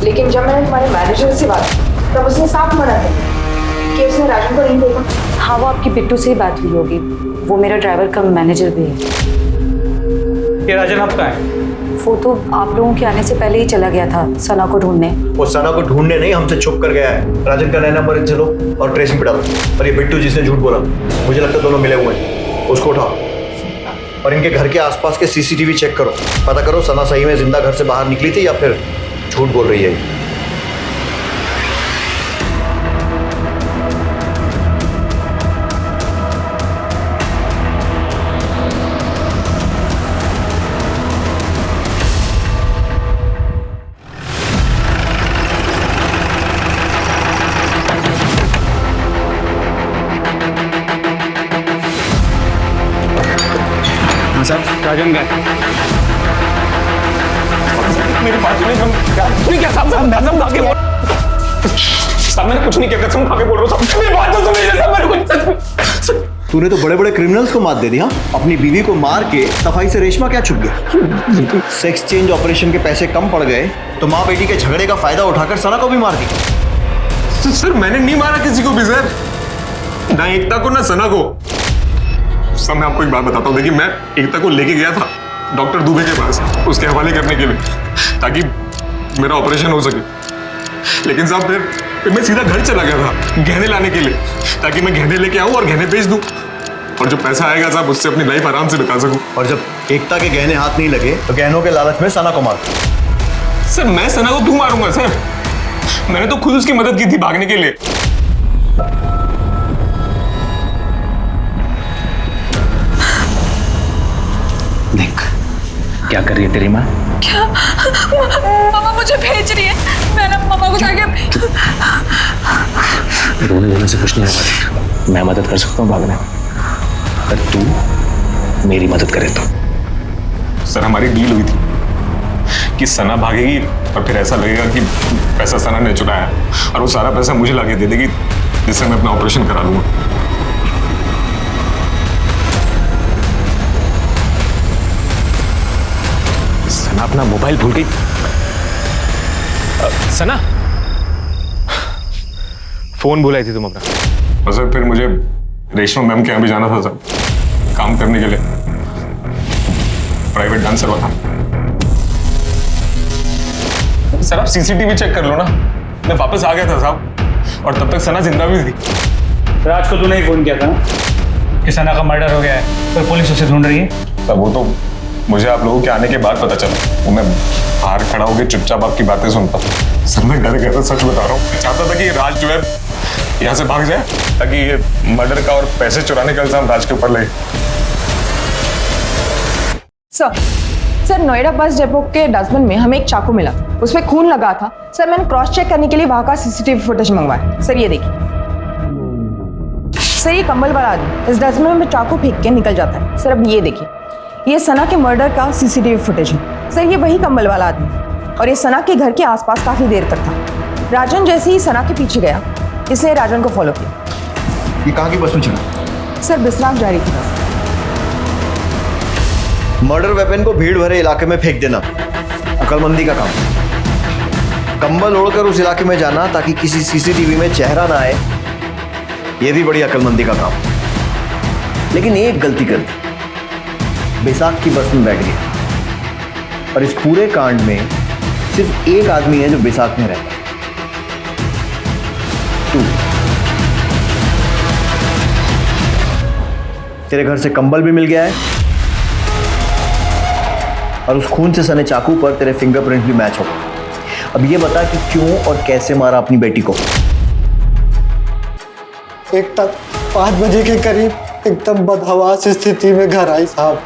लेकिन जब मैंने तुम्हारे मैनेजर से बात की तब उसने साफ मना किया कि उसने राजन को नहीं देखा। हाँ वो आपकी बिट्टू से ही बात हुई होगी, वो मेरा ड्राइवर कम मैनेजर भी है। ये राजन आपका है? वो तो आप लोगों के आने से पहले ही चला गया था सना को ढूंढने। वो सना को ढूंढने नहीं, हमसे छुप कर गया है। राजन का नया नंबर इनसे लो और ट्रेसिंग पे डालो। और ये बिट्टू जिसने झूठ बोला, मुझे लगता है दोनों मिले हुए हैं, उसको उठाओ और इनके घर के आसपास के सीसीटीवी चेक करो। पता करो सना सही में जिंदा घर से बाहर निकली थी या फिर झूठ बोल रही है। राजन गए। मेरी बात सुनिए, क्या साहब मैंने कुछ नहीं किया, कसम खा के बोल रहा हूँ। मेरी बात तो सुनिए साहब, मैंने कुछ। तूने तो बड़े बड़े क्रिमिनल्स को मात दे दी। हाँ, अपनी बीवी को मार के सफाई से रेशमा क्या छुप गया? सेक्स चेंज ऑपरेशन के पैसे कम पड़ गए तो माँ बेटी के झगड़े का फायदा उठाकर सना को भी मार दी। सर मैंने नहीं मारा किसी को भी सर, ना एकता को ना सना को। सर मैं आपको एक बात बताता हूँ, देखिए मैं एकता को लेके गया था डॉक्टर दुबे के पास उसके हवाले करने के लिए ताकि मेरा ऑपरेशन हो सके। लेकिन साहब फिर मैं सीधा घर चला गया था गहने लाने के लिए, ताकि मैं गहने लेके आऊँ और गहने बेच दूँ और जो पैसा आएगा साहब उससे अपनी लाइफ आराम से बिता सकूँ। और जब एकता के गहने हाथ नहीं लगे तो गहनों के लालच में सना को मार। सर मैं सना को क्यों मारूंगा सर, मैंने तो खुद उसकी मदद की थी भागने के लिए। देख क्या कर रही है तेरी माँ? क्या? मामा मुझे भेज रही है, मैंने मामा को जाके रोने से कुछ नहीं होगा। मैं मदद कर सकता हूँ भागने में, अगर तू मेरी मदद करे तो। सर हमारी डील हुई थी कि सना भागेगी और फिर ऐसा लगेगा कि पैसा सना ने चुराया और वो सारा पैसा मुझे लाके दे देगी, जिससे मैं अपना ऑपरेशन करा लूंगा। सना अपना मोबाइल भूल गई। सना फोन भुलाई थी तुम अपना? और सर फिर मुझे रेशमा मैम के यहाँ भी जाना था सर, काम करने के लिए, प्राइवेट डांसर था। सर आप सीसीटीवी चेक कर लो ना, मैं वापस आ गया था साहब और तब तक सना जिंदा भी थी। राज को तूने ही फोन किया था कि सना का मर्डर हो गया है और पुलिस उसे ढूंढ रही है? सर वो तो मुझे आप लोगों के आने के बाद पता चला, वो मैं बाहर खड़ा होकर चुपचाप आपकी बातें सुनता। सर मैं डर गया था, सच बता रहा हूँ। चाहता था कि राज जो है यहाँ से भाग जाए ताकि ये मर्डर का और पैसे चुराने का इल्जाम राज के ऊपर लगे। सर नोएडा बस डिपो के डस्टबिन में हमें एक चाकू मिला, उसमें खून लगा था। सर मैंने क्रॉस चेक करने के लिए वहां का सीसीटीवी फुटेज मंगवाया। सर ये देखिए, सर ये कंबल वाला आदमी इस डस्टबिन में चाकू फेंक के निकल जाता है। सर अब ये देखिए, ये सना के मर्डर का सीसीटीवी फुटेज है। सर ये वही कंबल वाला आदमी और ये सना के घर के आसपास काफी देर तक था। राजन जैसे ही सना के पीछे गया, इसने राजन को फॉलो किया। ये कहाँ की बस में चला? सर बिस्राम जा रही थी बस। मर्डर वेपन को भीड़ भरे इलाके में फेंक देना अकलमंदी का काम। कंबल ओढ़कर उस इलाके में जाना ताकि किसी सीसीटीवी में चेहरा ना आए, यह भी बड़ी अकलमंदी का काम। लेकिन एक गलती कर दी, बैसाख की बस में बैठ गया और इस पूरे कांड में सिर्फ एक आदमी है जो बैसाख में रहता है, तू। तेरे घर से कंबल भी मिल गया है और उस खून से सने चाकू पर तेरे फिंगरप्रिंट भी मैच हो गए। अब ये बता कि क्यों और कैसे मारा अपनी बेटी को? एकता 5 बजे के करीब एकदम बदहवास स्थिति में घर आई साहब।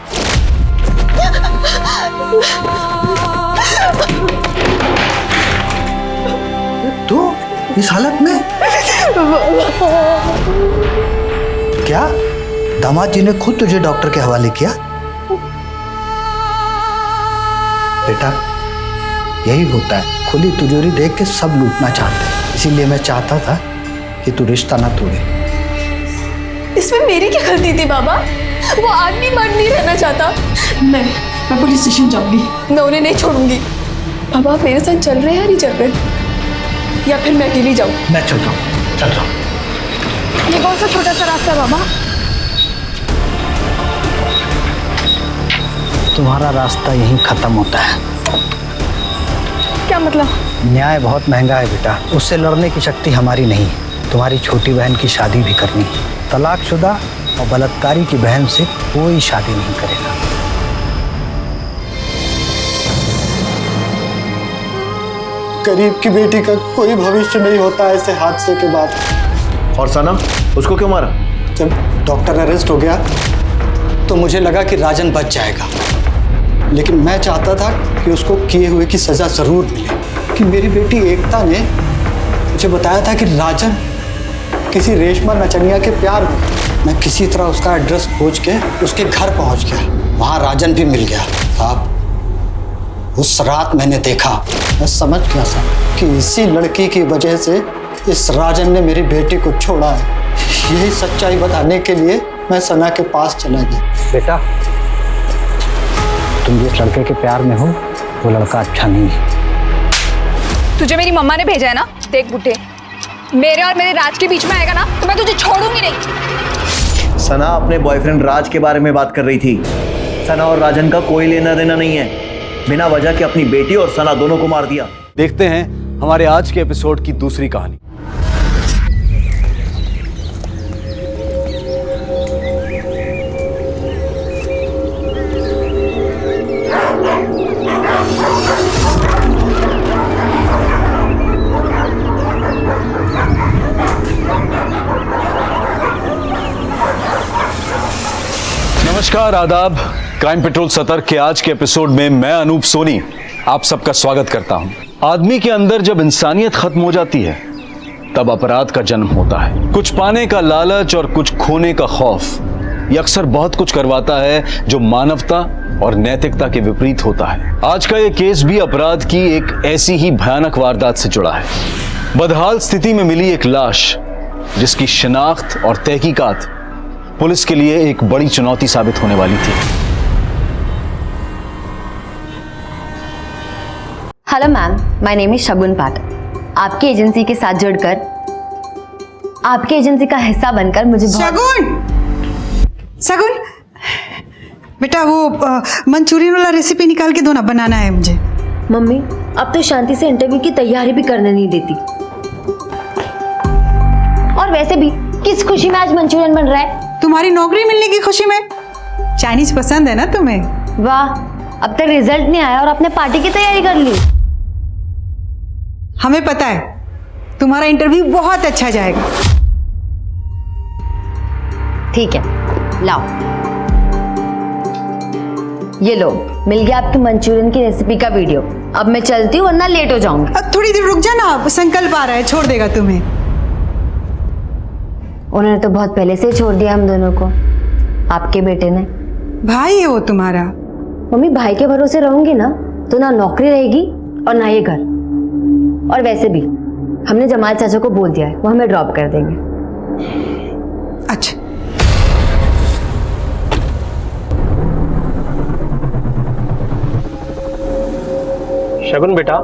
तो इस हालत में क्या दामाद जी ने खुद तुझे डॉक्टर के हवाले किया? बेटा यही होता है, खुली तिजोरी देख के सब लूटना चाहते हैं, इसीलिए मैं चाहता था कि तू रिश्ता ना तोड़े। इसमें मेरी क्या गलती थी बाबा? वो आदमी मर्द नहीं रहना चाहता। मैं पुलिस स्टेशन जाऊंगी, मैं उन्हें नहीं छोड़ूंगी। बाबा आप मेरे साथ चल रहे हैं या नहीं चल रहे, या फिर मैं अकेली जाऊं? मैं चल रहा हूँ। ये कौन सा छोटा सा रास्ता बाबा? तुम्हारा रास्ता यहीं खत्म होता है। क्या मतलब? न्याय बहुत महंगा है बेटा, उससे लड़ने की शक्ति हमारी नहीं है। तुम्हारी छोटी बहन की शादी भी करनी है, तलाकशुदा और बलात्कारी की बहन से कोई शादी नहीं करेगा। गरीब की बेटी का कोई भविष्य नहीं होता ऐसे हादसे के बाद। और सना, उसको क्यों मारा? जब डॉक्टर अरेस्ट हो गया तो मुझे लगा कि राजन बच जाएगा, लेकिन मैं चाहता था कि उसको किए हुए की सजा जरूर मिले। कि मेरी बेटी एकता ने मुझे बताया था कि राजन किसी रेशमा नचनिया के प्यार में। मैं किसी तरह उसका एड्रेस खोज के उसके घर पहुंच गया, वहां राजन भी मिल गया। साहब उस रात मैंने देखा, मैं समझ गया था कि इसी लड़की की वजह से इस राजन ने मेरी बेटी को छोड़ा है। यही सच्चाई बताने के लिए मैं सना के पास चला गया। बेटा तुम जिस लड़के के प्यार में हो वो लड़का अच्छा नहीं है। तुझे मेरी मम्मा ने भेजा है ना? देख बुड्ढे, मेरे और मेरे राज के बीच में आएगा ना तो मैं तुझे छोड़ूंगी नहीं। सना अपने बॉयफ्रेंड राज के बारे में बात कर रही थी। सना और राजन का कोई लेना देना नहीं है। बिना वजह के अपनी बेटी और सना दोनों को मार दिया। देखते हैं हमारे आज के एपिसोड की दूसरी कहानी। नमस्कार, आदाब। क्राइम पेट्रोल सतर्क के आज के एपिसोड में मैं अनूप सोनी आप सबका स्वागत करता हूं। आदमी के अंदर जब इंसानियत खत्म हो जाती है तब अपराध का जन्म होता है। कुछ पाने का लालच और कुछ खोने का खौफ ये अक्सर बहुत कुछ करवाता है जो मानवता और नैतिकता के विपरीत होता है। आज का ये केस भी अपराध की एक ऐसी ही भयानक वारदात से जुड़ा है। बदहाल स्थिति में मिली एक लाश जिसकी शिनाख्त और तहकीकात पुलिस के लिए एक बड़ी चुनौती साबित होने वाली थी। Hello ma'am, my name is Shagun Pathak. आपकी एजेंसी के साथ जुड़कर, आपकी एजेंसी का हिस्सा बनकर मुझे शगुन बेटा वो मंचूरियन वाला रेसिपी निकाल के दो ना, बनाना है मुझे। मम्मी अब तो शांति से इंटरव्यू की तैयारी भी करने नहीं देती। और वैसे भी किस खुशी में आज मंचूरियन बन रहा है? तुम्हारी नौकरी मिलने की खुशी में। चाइनीज पसंद है ना तुम्हें? वाह, अब तक रिजल्ट नहीं आया और आपने पार्टी की तैयारी कर ली। हमें पता है तुम्हारा इंटरव्यू बहुत अच्छा जाएगा। ठीक है, लाओ ये लो, मिल गया आपकी मंचूरियन की रेसिपी का वीडियो। अब मैं चलती हूँ वरना लेट हो जाऊंगी। अब थोड़ी देर रुक जा ना, संकल्प आ रहा है, छोड़ देगा तुम्हें। उन्होंने तो बहुत पहले से छोड़ दिया हम दोनों को, आपके बेटे ने। भाई है वो तुम्हारा। मम्मी भाई के भरोसे रहूंगी ना तो ना नौकरी रहेगी और ना ये घर। और वैसे भी हमने जमाल चाचा को बोल दिया है, वो हमें ड्रॉप कर देंगे। अच्छा शगुन बेटा,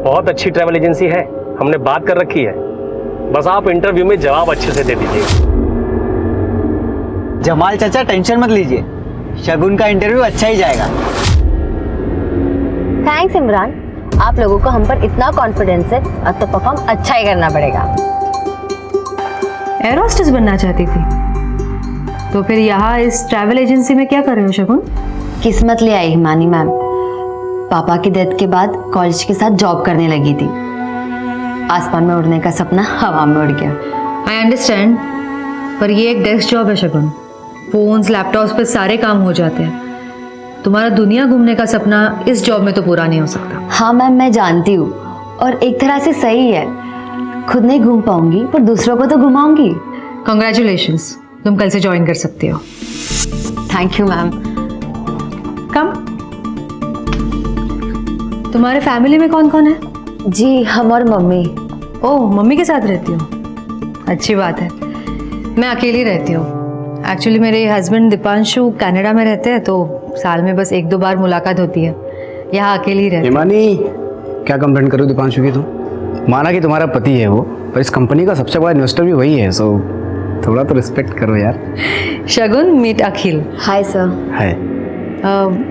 बहुत अच्छी ट्रैवल एजेंसी है, हमने बात कर रखी है। बस आप इंटरव्यू में जवाब अच्छे से दे दीजिए। जमाल चाचा टेंशन मत लीजिए, शगुन का इंटरव्यू अच्छा ही जाएगा। थैंक्स इमरान, आप लोगों को हम पर इतना कॉन्फिडेंस है, अब तो परफॉर्म अच्छा ही करना पड़ेगा। एयर होस्टेस बनना चाहती थी तो फिर यहाँ इस ट्रैवल एजेंसी में क्या कर रहे हो शगुन? किस्मत ले आई हिमानी मैम। पापा की डेथ के बाद कॉलेज के साथ जॉब करने लगी थी। आसमान में उड़ने का सपना हवा में उड़ गया। आई अंडरस्टैंड, पर ये एक डेस्क जॉब है शगुन। फोन्स लैपटॉप्स पे सारे काम हो जाते हैं। तुम्हारा दुनिया घूमने का सपना इस जॉब में तो पूरा नहीं हो सकता। हाँ मैम, मैं जानती हूँ और एक तरह से सही है। खुद नहीं घूम पाऊंगी पर दूसरों को तो घुमाऊंगी। कॉन्ग्रेचुलेशंस, तुम कल से ज्वाइन कर सकती हो। Thank you ma'am. कम। तुम्हारे फैमिली में कौन कौन है? जी हम और मम्मी। ओह, मम्मी के साथ रहती हो, अच्छी बात है। मैं अकेली रहती हूँ। एक्चुअली मेरे हस्बैंड दीपांशु कनाडा में रहते हैं, तो साल में बस 1-2 बार मुलाकात होती है। यहाँ अकेली रहती हूँ। हिमानी, क्या कंप्लेंट करूँ दीपांशु की? तुम माना कि तुम्हारा पति है वो, पर इस कंपनी का सबसे बड़ा इन्वेस्टर भी वही है, सो थोड़ा तो रिस्पेक्ट करो यार। Shagun, meet Akhil. Hi sir. Hi.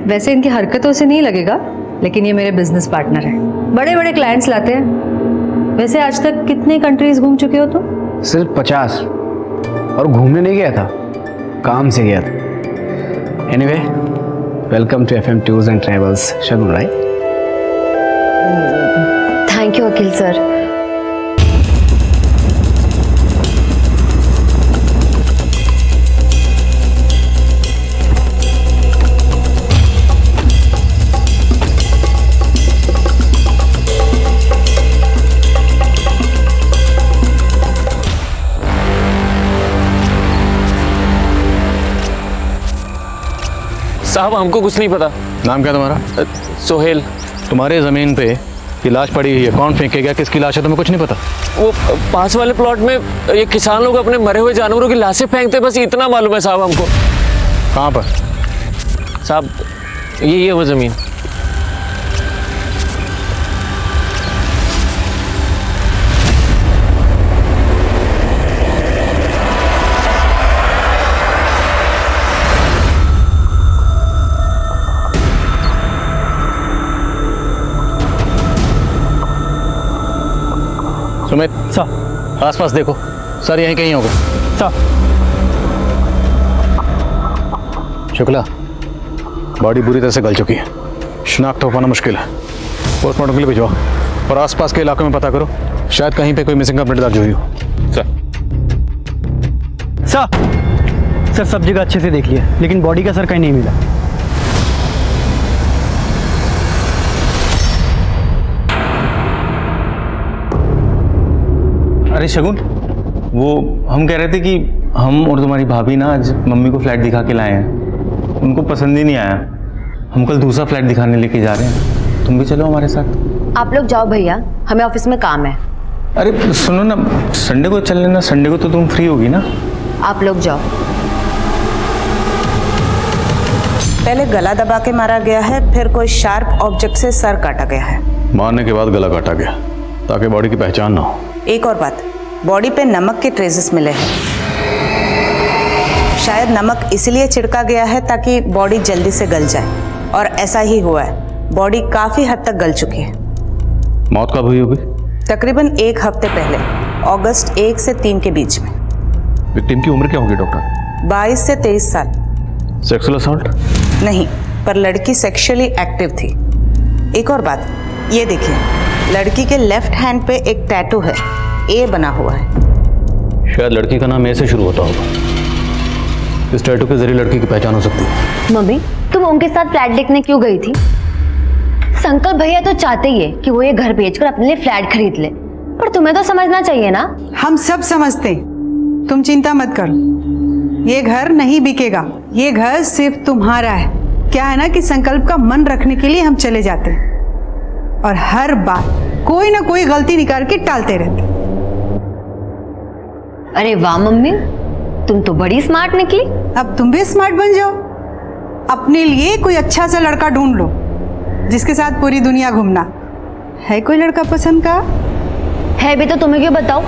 वैसे इनकी हरकतों से नहीं लगेगा, लेकिन ये मेरे बिजनेस पार्टनर है। बड़े बड़े क्लाइंट्स लाते हैं। वैसे आज तक कितने कंट्रीज घूम चुके हो तुम? सिर्फ 50। और घूमने नहीं गया था, काम से गया था। Anyway, welcome to FM tours and travels Shagun, right? Thank you Akhil sir. साहब हमको कुछ नहीं पता। नाम क्या तुम्हारा? सोहेल। तुम्हारे ज़मीन पे ये लाश पड़ी हुई है, कौन फेंकेगा, किसकी लाश है, तुम्हें कुछ नहीं पता? वो पास वाले प्लॉट में ये किसान लोग अपने मरे हुए जानवरों की लाशें फेंकते, बस इतना मालूम है साहब हमको। कहाँ पर? साहब ये वो ज़मीन। सुमित सर, आसपास देखो। सर यहीं कहीं होगा सर। शुक्ला, बॉडी बुरी तरह से गल चुकी है, शिनाख्त हो पाना मुश्किल है। पोस्टमार्टम के लिए भिजवाओ और आसपास के इलाकों में पता करो, शायद कहीं पे कोई मिसिंग कंप्लेंट दर्ज हुई हो। सर सब जगह अच्छे से देख लिया, लेकिन बॉडी का सर कहीं नहीं मिला। अरे शगुन, वो हम कह रहे थे कि हम और तुम्हारी भाभी ना आज मम्मी को फ्लैट दिखा के लाए हैं। उनको पसंद ही नहीं आया। हम कल दूसरा फ्लैट दिखाने लेके जा रहे हैं, तुम भी चलो हमारे साथ। आप लोग जाओ भैया, हमें ऑफिस में काम है। अरे सुनो ना, संडे को चल लेना, संडे को तो तुम फ्री होगी ना। आप लोग जाओ। पहले गला दबा के मारा गया है, फिर कोई शार्प ऑब्जेक्ट से सर काटा गया है। मारने के बाद गला काटा गया ताकि बॉडी की पहचान ना हो। एक और बात, बॉडी पे नमक के ट्रेसेस मिले हैं। शायद नमक इसलिए छिड़का गया है ताकि बॉडी जल्दी से गल जाए, और ऐसा ही हुआ है। बॉडी काफी हद तक गल चुकी है। मौत कब हुई होगी? तकरीबन 1 हफ्ते पहले, अगस्त 1 से 3 के बीच में। विक्टिम की उम्र क्या होगी डॉक्टर? 22 से 23 साल। Sexual assault? नहीं, पर लड़की सेक्सुअली एक्टिव थी। एक और बात, ये देखिए, लड़की के लेफ्ट हैंड पे एक टैटू है, ए बना हुआ है। शायद लड़की का नाम ए से शुरू होता होगा। इस टैटू के जरिए लड़की की पहचान हो सकती है। मम्मी, तुम उनके साथ फ्लैट देखने क्यों गई थी? संकल्प भैया तो चाहते ही है कि वो ये घर बेचकर अपने लिए फ्लैट खरीद ले, पर तुम्हें तो समझना चाहिए ना। हम सब समझते, तुम चिंता मत करो। ये घर नहीं बिकेगा, ये घर सिर्फ तुम्हारा है। क्या है ना कि संकल्प का मन रखने के लिए हम चले जाते हैं और हर बार कोई ना कोई गलती निकाल के टालते रहते। अरे वाह मम्मी, तुम तो बड़ी स्मार्ट निकली। अब तुम भी स्मार्ट बन जाओ, अपने लिए कोई अच्छा सा लड़का ढूंढ लो जिसके साथ पूरी दुनिया घूमना। है कोई लड़का पसंद का? है भी तो तुम्हें क्यों बताओ।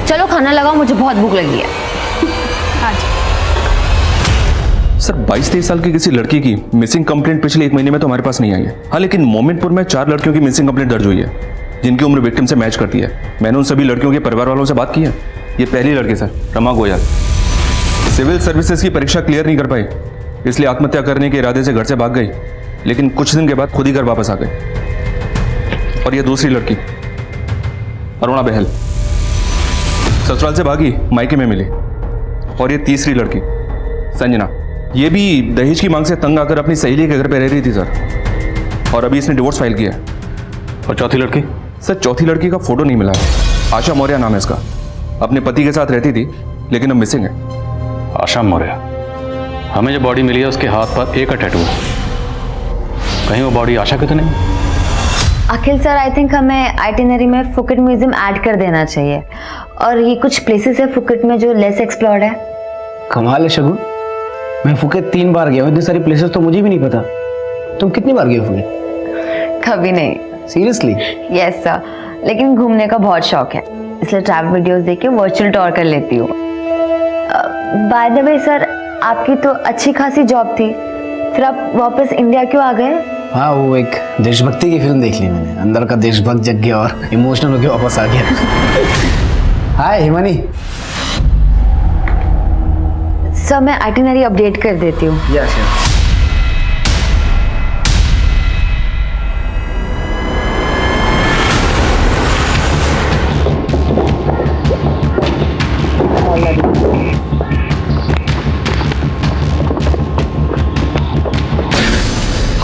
चलो खाना लगाओ, मुझे बहुत भूख लगी है। सर 22-23 साल की किसी लड़की की मिसिंग कंप्लेंट पिछले 1 महीने में तो हमारे पास नहीं आई है। हाँ, लेकिन मोमिनपुर में 4 लड़कियों की मिसिंग कंप्लेंट दर्ज हुई है जिनकी उम्र विक्टिम से मैच करती है। मैंने उन सभी लड़कियों के परिवार वालों से बात की है। ये पहली लड़की sir, Rama Goyal, civil services की परीक्षा क्लियर नहीं कर पाई, इसलिए आत्महत्या करने के इरादे से घर से भाग गई, लेकिन कुछ दिन के बाद खुद ही घर वापस आ गई। और ये दूसरी लड़की अरुणा बहल, ससुराल से भागी, मायके में मिली। और ये तीसरी लड़की संजना, ये भी दहेज की मांग से तंग आकर अपनी सहेली के घर पे रह रही थी सर, और अभी इसने डिवोर्स फाइल किया है। और चौथी लड़की? सर चौथी लड़की का फोटो नहीं मिला है। आशा मौर्य नाम है इसका, अपने पति के साथ रहती थी लेकिन अब मिसिंग है। आशा मौर्य? हमें जो बॉडी मिली है उसके हाथ पर एक टैटू है, कहीं वो बॉडी आशा की तो नहीं? अखिल सर, आई थिंक हमें आइटिनरी में फुकेट म्यूजियम ऐड कर देना चाहिए, और ये कुछ प्लेसेस है फुकेट में जो लेस एक्सप्लोर्ड है। कमाल है शगुन, मैं फुकेट 3 बार गया हूँ, इतनी सारी प्लेसेस तो मुझे भी नहीं पता। तुम कितनी बार गए फुकेट? कभी नहीं। सीरियसली? यस सर, लेकिन घूमने का बहुत शौक है, इसलिए ट्रैवल वीडियोस देख के वर्चुअल टूर कर लेती हूँ। बाय द वे सर, आपकी तो अच्छी खासी जॉब थी, फिर आप वापस इंडिया क्यों आ गए? हाँ, वो एक देशभक्ति की फिल्म देख ली मैंने, अंदर का देशभक्त जग गया और इमोशनल होकर वापस आ गया। हाय हिमानी। सर मैं आइटिनरी अपडेट कर देती हूँ। Yes yes.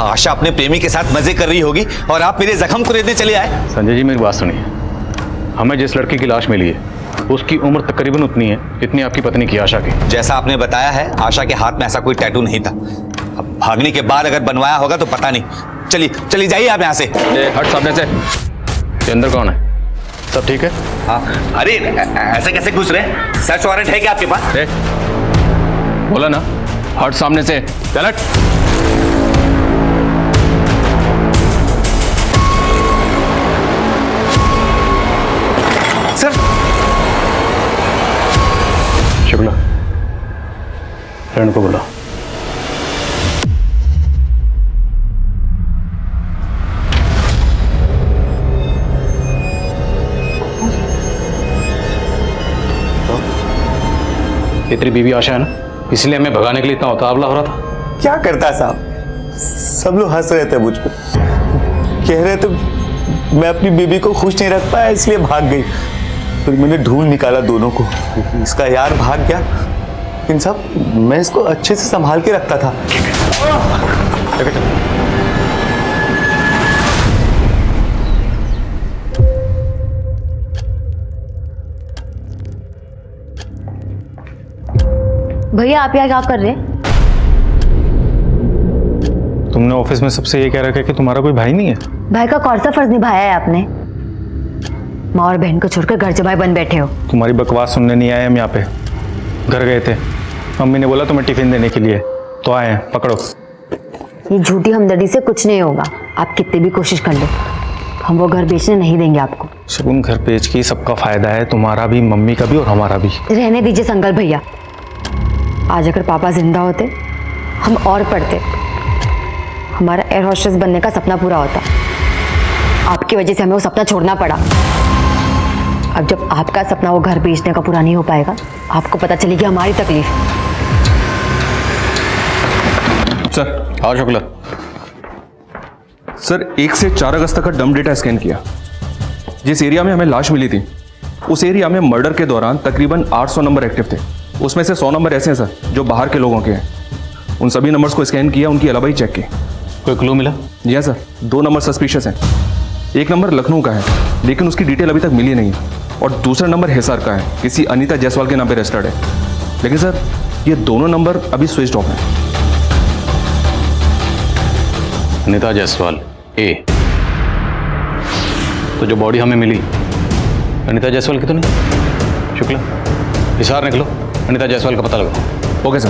आशा अपने प्रेमी के साथ मजे कर रही होगी और आप मेरे जख्म को रेतने चले आए। संजय जी मेरी बात सुनिए, हमें जिस लड़की की लाश मिली है उसकी उम्र तकरीबन उतनी है जितनी आपकी पत्नी की आशा की। जैसा आपने बताया है, आशा के हाथ में ऐसा कोई टैटू नहीं था। अब भागने के बाद अगर बनवाया होगा तो पता नहीं। चलिए चलिए जाइए आप यहाँ से। हट सामने से। ये अंदर कौन है? सब ठीक है? हाँ। अरे ऐसे कैसे घुस रहे? सर्च वारंट है क्या आपके पास? बोला ना, हट सामने से। चल हट। सर शुक्ला, फ्रेंड को बुला। ये तेरी बीवी आशा है ना, इसलिए हमें भगाने के लिए इतना उतावला हो रहा था। क्या करता साहब, सब लोग हंस रहे थे मुझ पर, कह रहे थे मैं अपनी बीबी को खुश नहीं रख पाया इसलिए भाग गई। फिर मैंने ढूंढ निकाला दोनों को, इसका यार भाग गया, लेकिन सब मैं इसको अच्छे से संभाल के रखता था। भैया आप यहाँ क्या कर रहे हैं? तुमने ऑफिस में सबसे ये कह रखा है कि तुम्हारा कोई भाई नहीं है? भाई का कौन सा फर्ज निभाया है आपने? माँ और बहन को छोड़कर घर जमाई बन बैठे हो। तुम्हारी बकवास सुनने नहीं आए हम यहाँ पे, घर गए थे। मम्मी ने बोला तुम्हें टिफिन देने के लिए, तो आए हैं, पकड़ो। ये झूठी हमदर्दी से कुछ नहीं होगा, आप कितनी भी कोशिश कर लो, हम वो घर बेचने नहीं देंगे आपको। शगुन, घर बेच के सबका फायदा है, तुम्हारा भी, मम्मी का भी और हमारा भी। रहने दीजिए संकल्प भैया, आज अगर पापा जिंदा होते हम और पढ़ते, हमारा एयर होस्टेस बनने का सपना पूरा होता। आपकी वजह से हमें वो सपना छोड़ना पड़ा। अब जब आपका सपना वो घर बेचने का पूरा नहीं हो पाएगा, आपको पता चलेगी हमारी तकलीफ। सर। हाँ शुक्ला सर, 1 से 4 अगस्त तक का डम डेटा स्कैन किया। जिस एरिया में हमें लाश मिली थी उस एरिया में मर्डर के दौरान तकरीबन 800 नंबर एक्टिव थे। उसमें से 100 नंबर ऐसे हैं सर जो बाहर के लोगों के हैं। उन सभी नंबर्स को स्कैन किया, उनकी अलावा ही चेक की। कोई क्लू मिला? जी हाँ सर, 2 नंबर सस्पिशियस हैं। एक नंबर लखनऊ का है लेकिन उसकी डिटेल अभी तक मिली नहीं, और दूसरा नंबर हिसार का है, किसी अनीता जायसवाल के नाम पे रजिस्टर्ड है। लेकिन सर ये दोनों नंबर अभी स्विच ऑफ हैं। अनीता जायसवाल ए, तो जो बॉडी हमें मिली अनीता जायसवाल की तो नहीं? शुक्ला, हिसार निकलो, अनीता जायसवाल का पता लगाओ। Okay sir.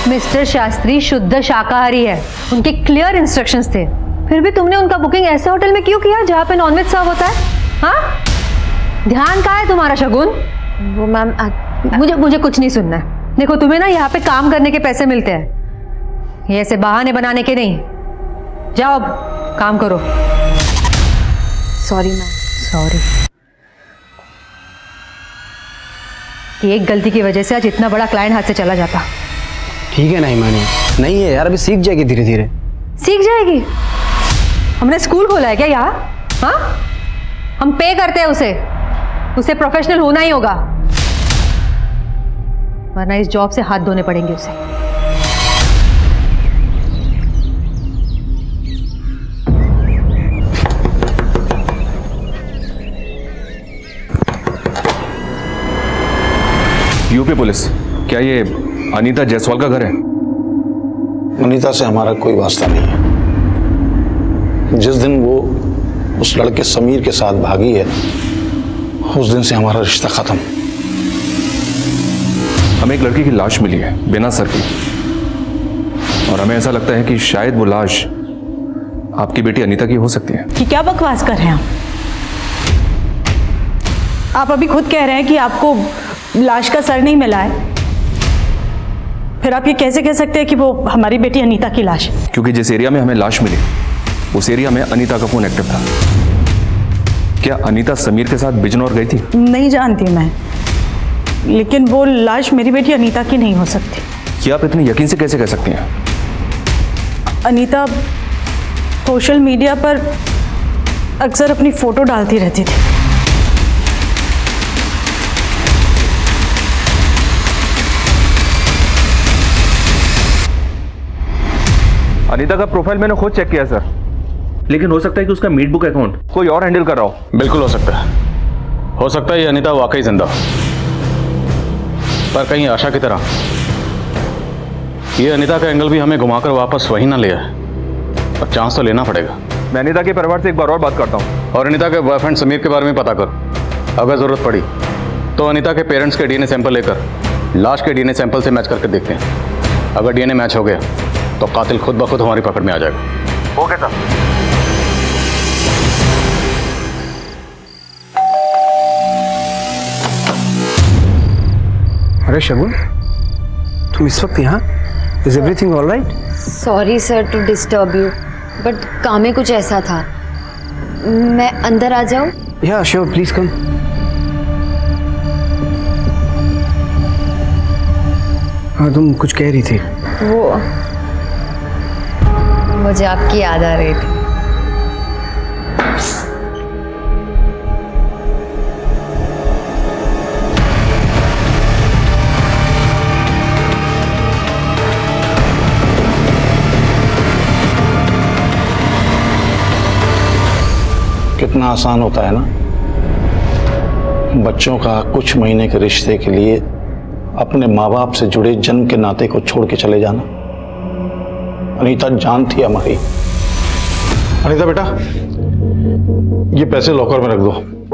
मिस्टर शास्त्री शुद्ध शाकाहारी है, उनके क्लियर इंस्ट्रक्शंस थे, फिर भी तुमने उनका बुकिंग ऐसे होटल में क्यों किया जहाँ पे नॉनवेज सर्व होता है? हाँ, ध्यान कहाँ है तुम्हारा शगुन? वो मैम मुझे कुछ नहीं सुनना है। देखो तुम्हें ना यहाँ पे काम करने के पैसे मिलते हैं, ये ऐसे बहाने बनाने के नहीं। जाओ अब काम करो। Sorry ma'am. सॉरी। एक गलती की वजह से आज इतना बड़ा क्लाइंट हाथ से चला जाता। ठीक है ना हिमानी, नहीं है यार, अभी सीख जाएगी धीरे धीरे। सीख जाएगी? हमने स्कूल खोला है क्या यहाँ? हाँ, हम पे करते हैं उसे प्रोफेशनल होना ही होगा। वरना इस जॉब से हाथ धोने पड़ेंगे उसे। यूपी पुलिस, क्या ये अनीता जायसवाल का घर है? अनीता से हमारा कोई वास्ता नहीं है। जिस दिन वो उस लड़के समीर के साथ भागी है, उस दिन से हमारा रिश्ता खत्म। हमें एक लड़की की लाश मिली है बिना सर की, और हमें ऐसा लगता है कि शायद वो लाश आपकी बेटी अनीता की हो सकती है। कि क्या बकवास कर रहे हैं आप अभी खुद कह रहे हैं कि आपको लाश का सर नहीं मिला है, फिर आप ये कैसे कह सकते हैं कि वो हमारी बेटी अनीता की लाश है? क्योंकि जिस एरिया में हमें लाश मिली उस एरिया में अनीता का फोन एक्टिव था। क्या अनीता समीर के साथ बिजनौर गई थी? नहीं जानती मैं, लेकिन वो लाश मेरी बेटी अनीता की नहीं हो सकती। क्या आप इतने यकीन से कैसे कह सकती हैं? अनीता सोशल मीडिया पर अक्सर अपनी फोटो डालती रहती थी। अनीता का प्रोफाइल मैंने खुद चेक किया सर, लेकिन हो सकता है कि उसका मीट बुक अकाउंट कोई और हैंडल कर रहा हो। बिल्कुल हो सकता है ये अनीता वाकई जिंदा हो, पर कहीं आशा की तरह ये अनीता का एंगल भी हमें घुमाकर वापस वही ना ले आए, पर चांस तो लेना पड़ेगा। मैं अनीता के परिवार से एक बार और बात करता हूँ, और अनीता के बॉयफ्रेंड समीर के बारे में पता कर। अगर जरूरत पड़ी तो अनीता के पेरेंट्स के डीएनए सैंपल लेकर लाश के डीएनए सैंपल से मैच करके देखते हैं। अगर डीएनए मैच हो गया तो कातिल खुद ब खुद हमारी पकड़ में आ जाएगा। Okay sir. अरे शगुन, तुम इस वक्त यहाँ? Is everything all right? Sorry sir to disturb you, but काम में कुछ ऐसा था। मैं अंदर आ जाऊँ? या श्योर, प्लीज कम। हाँ, तुम कुछ कह रही थी। वो मुझे आपकी याद आ रही थी। कितना आसान होता है ना बच्चों का कुछ महीने के रिश्ते के लिए अपने माँ बाप से जुड़े जन्म के नाते को छोड़ के चले जाना। अनीता जान थी हमारी। अनीता बेटा, ये पैसे लॉकर में रख दो,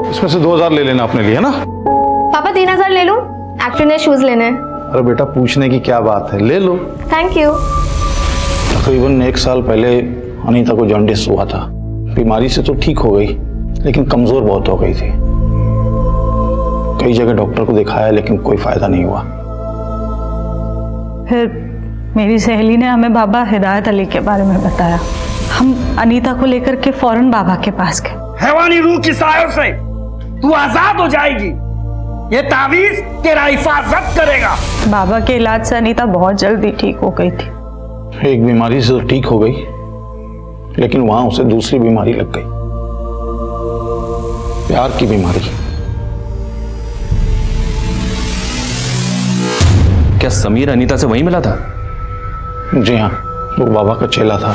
इसमें से 2000 ले लेना अपने लिए, है ना? पापा 3000 ले लो, एक्चुअली ने शूज लेने हैं। अरे बेटा, पूछने की क्या बात है, ले लो। Thank you. तकरीबन 1 साल पहले अनीता को जॉन्डिस हुआ था। बीमारी से तो ठीक हो गई, लेकिन कमजोर बहुत हो गई थी। कई जगह डॉक्टर को दिखाया, लेकिन कोई फायदा नहीं हुआ। फिर मेरी सहेली ने हमें बाबा हिदायत अली के बारे में बताया। हम अनीता को लेकर के फौरन बाबा के पास गए। हैवानी रूह की सायों से तू आजाद हो जाएगी, ये तावीज तेरा हिफाजत करेगा। बाबा के इलाज से अनीता बहुत जल्दी ठीक हो गई थी। एक बीमारी से तो ठीक हो गई, लेकिन वहां उसे दूसरी बीमारी लग गई, प्यार की बीमारी। क्या समीर अनीता से वहीं मिला था? जी हाँ, वो बाबा का चेला था।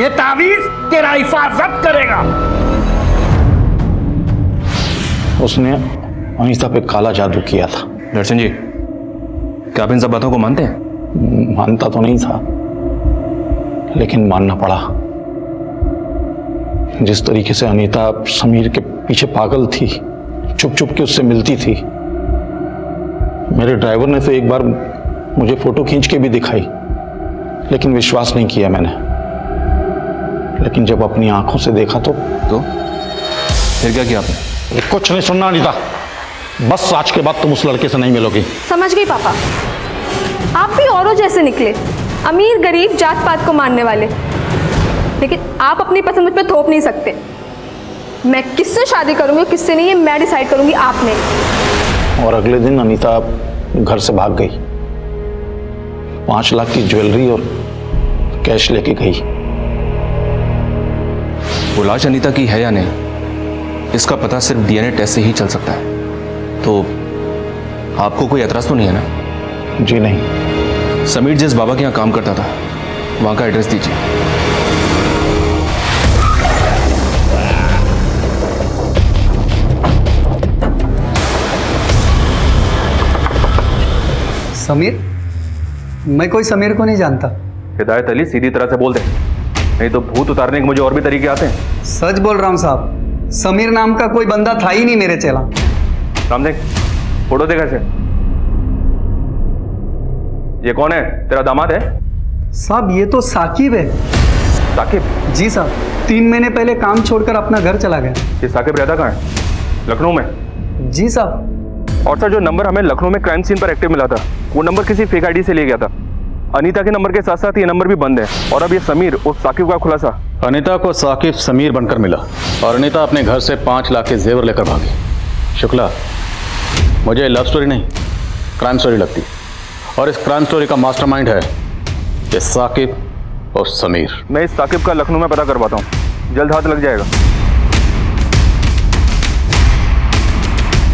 ये तावीज तेरा हिफाजत करेगा। उसने अनीता पे काला जादू किया था। दर्शन जी, क्या आप इन सब बातों को मानते हैं? मानता तो नहीं था, लेकिन मानना पड़ा। जिस तरीके से अनीता समीर के पीछे पागल थी, चुप चुप के उससे मिलती थी। मेरे ड्राइवर ने तो एक बार मुझे फोटो खींच के भी दिखाई, लेकिन विश्वास नहीं किया मैंने। लेकिन जब अपनी आंखों से देखा तो फिर क्या किया आपने? कुछ नहीं सुनना अनीता, बस आज के बाद तुम उस लड़के से नहीं मिलोगी। समझ गई पापा, आप भी औरों जैसे निकले, अमीर गरीब जात पात को मानने वाले। लेकिन आप अपनी पसंद मुझ पर थोप नहीं सकते। मैं किससे शादी करूंगी, किससे नहीं, ये मैं डिसाइड करूंगी, आप नहीं। और अगले दिन अनीता घर से भाग गई। 5 लाख की ज्वेलरी और कैश लेके गई। वो लाश अनीता की है या नहीं, इसका पता सिर्फ डीएनए टेस्ट से ही चल सकता है। तो आपको कोई एतराज तो नहीं है ना? जी नहीं। समीर जिस बाबा के यहाँ काम करता था वहाँ का एड्रेस दीजिए। समीर? मैं कोई समीर को नहीं जानता। हिदायत अली, सीधी तरह से बोल दे, नहीं तो भूत उतारने के मुझे और भी तरीके आते हैं। सच बोल रहा हूँ साहब, समीर नाम का कोई बंदा था ही नहीं मेरे चेला। राम देख, फोटो देखा से। ये कौन है? तेरा दामाद है? साहब ये तो साकिब है। साकिब? जी साहब, 3 महीने पहले काम छोड़कर अपना घर चला गया। ये साकिब रहता कहाँ है? लखनऊ में? जी साहब। और सर, जो नंबर हमें लखनऊ में क्राइम सीन पर एक्टिव मिला था, वो नंबर किसी फेक आईडी से लिया गया था। अनीता के नंबर के साथ साथ ये नंबर भी बंद है। और अब ये समीर और साकिब का खुलासा। अनीता को साकिब समीर बनकर मिला और अनीता अपने घर से 5 लाख के जेवर लेकर भागी। शुक्ला, मुझे लव स्टोरी नहीं, क्राइम स्टोरी लगती है। और इस क्राइम स्टोरी का मास्टरमाइंड है ये साकिब और समीर। मैं इस साकिब का लखनऊ में पता करवाता हूँ, जल्द हाथ लग जाएगा।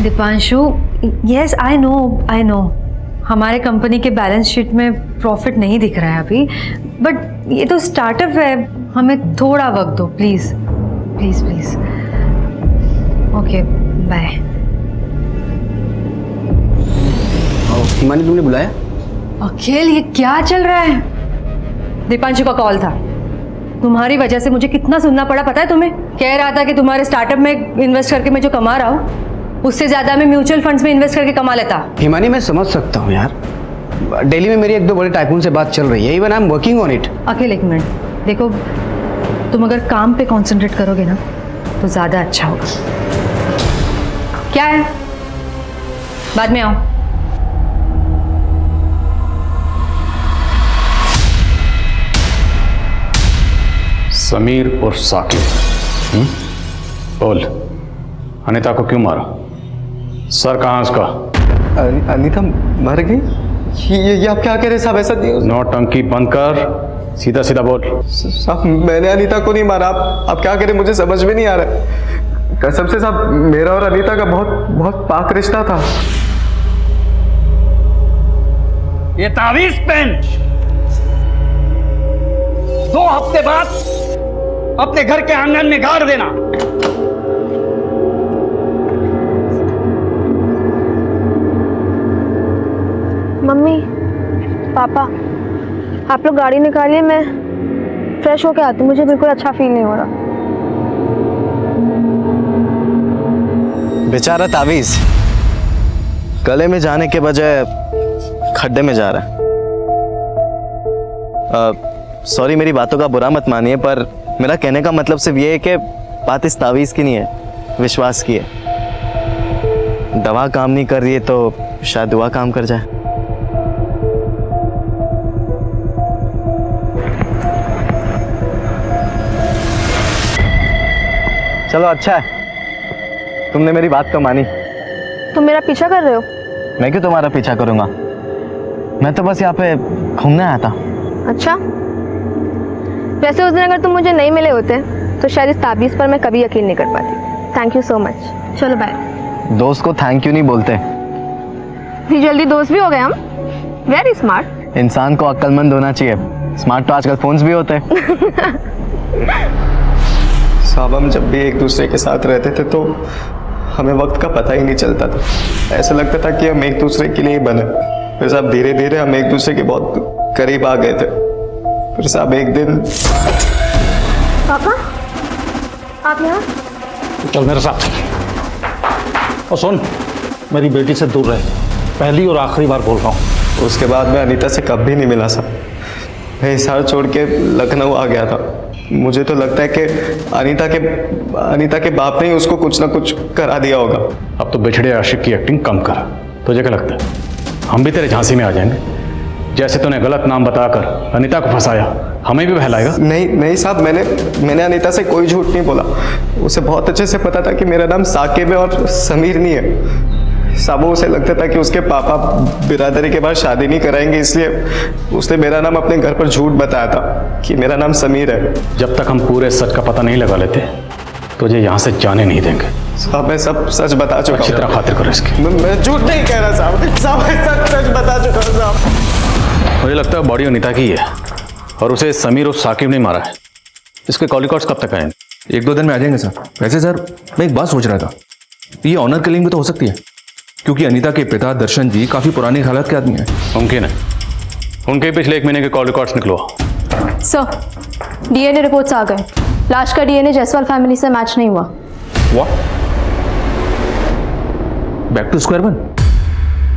दीपांशु, यस आई नो हमारे कंपनी के बैलेंस शीट में प्रॉफिट नहीं दिख रहा है अभी, बट ये तो स्टार्टअप है, हमें थोड़ा वक्त दो please please please. Okay bye. Himani, तुमने बुलाया? अखिल, ये क्या चल रहा है? दीपांशु का कॉल था। तुम्हारी वजह से मुझे कितना सुनना पड़ा पता है तुम्हें? कह रहा था कि तुम्हारे स्टार्टअप में इन्वेस्ट करके मैं जो कमा रहा हूँ उससे ज्यादा मैं म्यूचुअल फंड्स में इन्वेस्ट करके कमा लेता। हिमानी, मैं समझ सकता हूँ यार, दिल्ली में मेरी 1-2 बड़े टाइकून से बात चल रही है। Even I am working on it. Akhil एक मिनट देखो, तुम अगर काम पे कंसंट्रेट करोगे ना तो ज्यादा अच्छा होगा। क्या है? बाद में आओ। समीर और साकिब। बोल, अनीता को क्यों मारा? सर कहाँ उसका? अनीता मर गई? ये आप क्या कह रहे हैं साहब? ऐसा नहीं। नौटंकी बंद कर, सीधा सीधा बोल। साहब मैंने अनीता को नहीं मारा। आप क्या कह रहे हैं? मुझे समझ में नहीं आ रहा है। कसम से साहब, मेरा और अनीता का बहुत पाक रिश्ता था। ये तावीज पेन 2 हफ्ते बाद अपने घर के आंगन में गाड़ देना। मम्मी, पापा, आप लोग गाड़ी निकालिए, मैं फ्रेश होके आती हूँ। मुझे बिल्कुल अच्छा फील नहीं हो रहा। बेचारा तावीज गले में जाने के बजाय खड्डे में जा रहा है। सॉरी, मेरी बातों का बुरा मत मानिए, पर मेरा कहने का मतलब सिर्फ ये है कि बात इस तावीज की नहीं है, विश्वास की है। दवा काम नहीं कर रही है तो शायद दुआ काम कर जाए। चलो अच्छा है, तुमने मेरी बात तो मानी। तुम मेरा पीछा कर रहे हो? मैं क्यों तुम्हारा पीछा करूंगा? मैं तो बस यहाँ पे घूमने आया था। अच्छा, वैसे उस दिन अगर तुम मुझे नहीं मिले होते तो शायद इस ताबीज़ पर मैं कभी यकीन नहीं कर पाती। Thank you so much. चलो बाय। दोस्त को थैंक यू नहीं बोलते। इतनी जल्दी दोस्त भी हो गए हम? Very smart. इंसान को अक्लमंद होना चाहिए। स्मार्ट तो आजकल फोन्स भी होते हैं। साहब हम जब भी एक दूसरे के साथ रहते थे तो हमें वक्त का पता ही नहीं चलता था। ऐसा लगता था कि हम एक दूसरे के लिए ही बने। फिर साहब धीरे धीरे हम एक दूसरे के बहुत करीब आ गए थे। फिर साहब एक दिन। पापा, आप यहाँ? चल मेरे साथ। और सुन, मेरी बेटी से दूर रहे, पहली और आखिरी बार बोल रहा हूँ। उसके बाद मैं अनीता से कभी नहीं मिला साहब। मैं हिसार छोड़ के लखनऊ आ गया था। मुझे तो लगता है कि अनीता के बाप ने ही उसको कुछ ना कुछ करा दिया होगा। अब तो बिछड़े आशिक की एक्टिंग कम कर। तुझे क्या लगता है हम भी तेरे झांसी में आ जाएंगे? जैसे तूने गलत नाम बताकर अनीता को फंसाया, हमें भी बहलाएगा? नहीं साहब, मैंने अनीता से कोई झूठ नहीं बोला। उसे बहुत अच्छे से पता था कि मेरा नाम साकिब है और समीर नहीं है। साहब उसे लगता था कि उसके पापा बिरादरी के बाद शादी नहीं कराएंगे, इसलिए उसने मेरा नाम अपने घर पर झूठ बताया था कि मेरा नाम समीर है। जब तक हम पूरे सच का पता नहीं लगा लेते तुझे यहाँ से जाने नहीं देंगे। साहब मैं सब सच बता चुका अच्छी तरह खातिर करो इसकी। मैं झूठ नहीं कह रहा साहब, साहब मैं सच बता चुका हूँ साहब। मुझे लगता है बॉडी अनीता की है और उसे समीर और साकिब ने मारा है। इसके कॉल रिकॉर्ड्स कब तक आएंगे? 1-2 दिन में आ जाएंगे सर। वैसे सर मैं एक बात सोच रहा था, ये ऑनर किलिंग भी तो हो सकती है, क्योंकि अनीता के पिता दर्शन जी काफी पुरानी हालत के आदमी हैं। मुमकिन है। उनके पिछले 1 महीने के कॉल रिकॉर्ड्स निकलवा। सर, डीएनए रिपोर्ट्स आ गए। लाश का डीएनए जायसवाल फैमिली से मैच नहीं हुआ। What? Back to square one?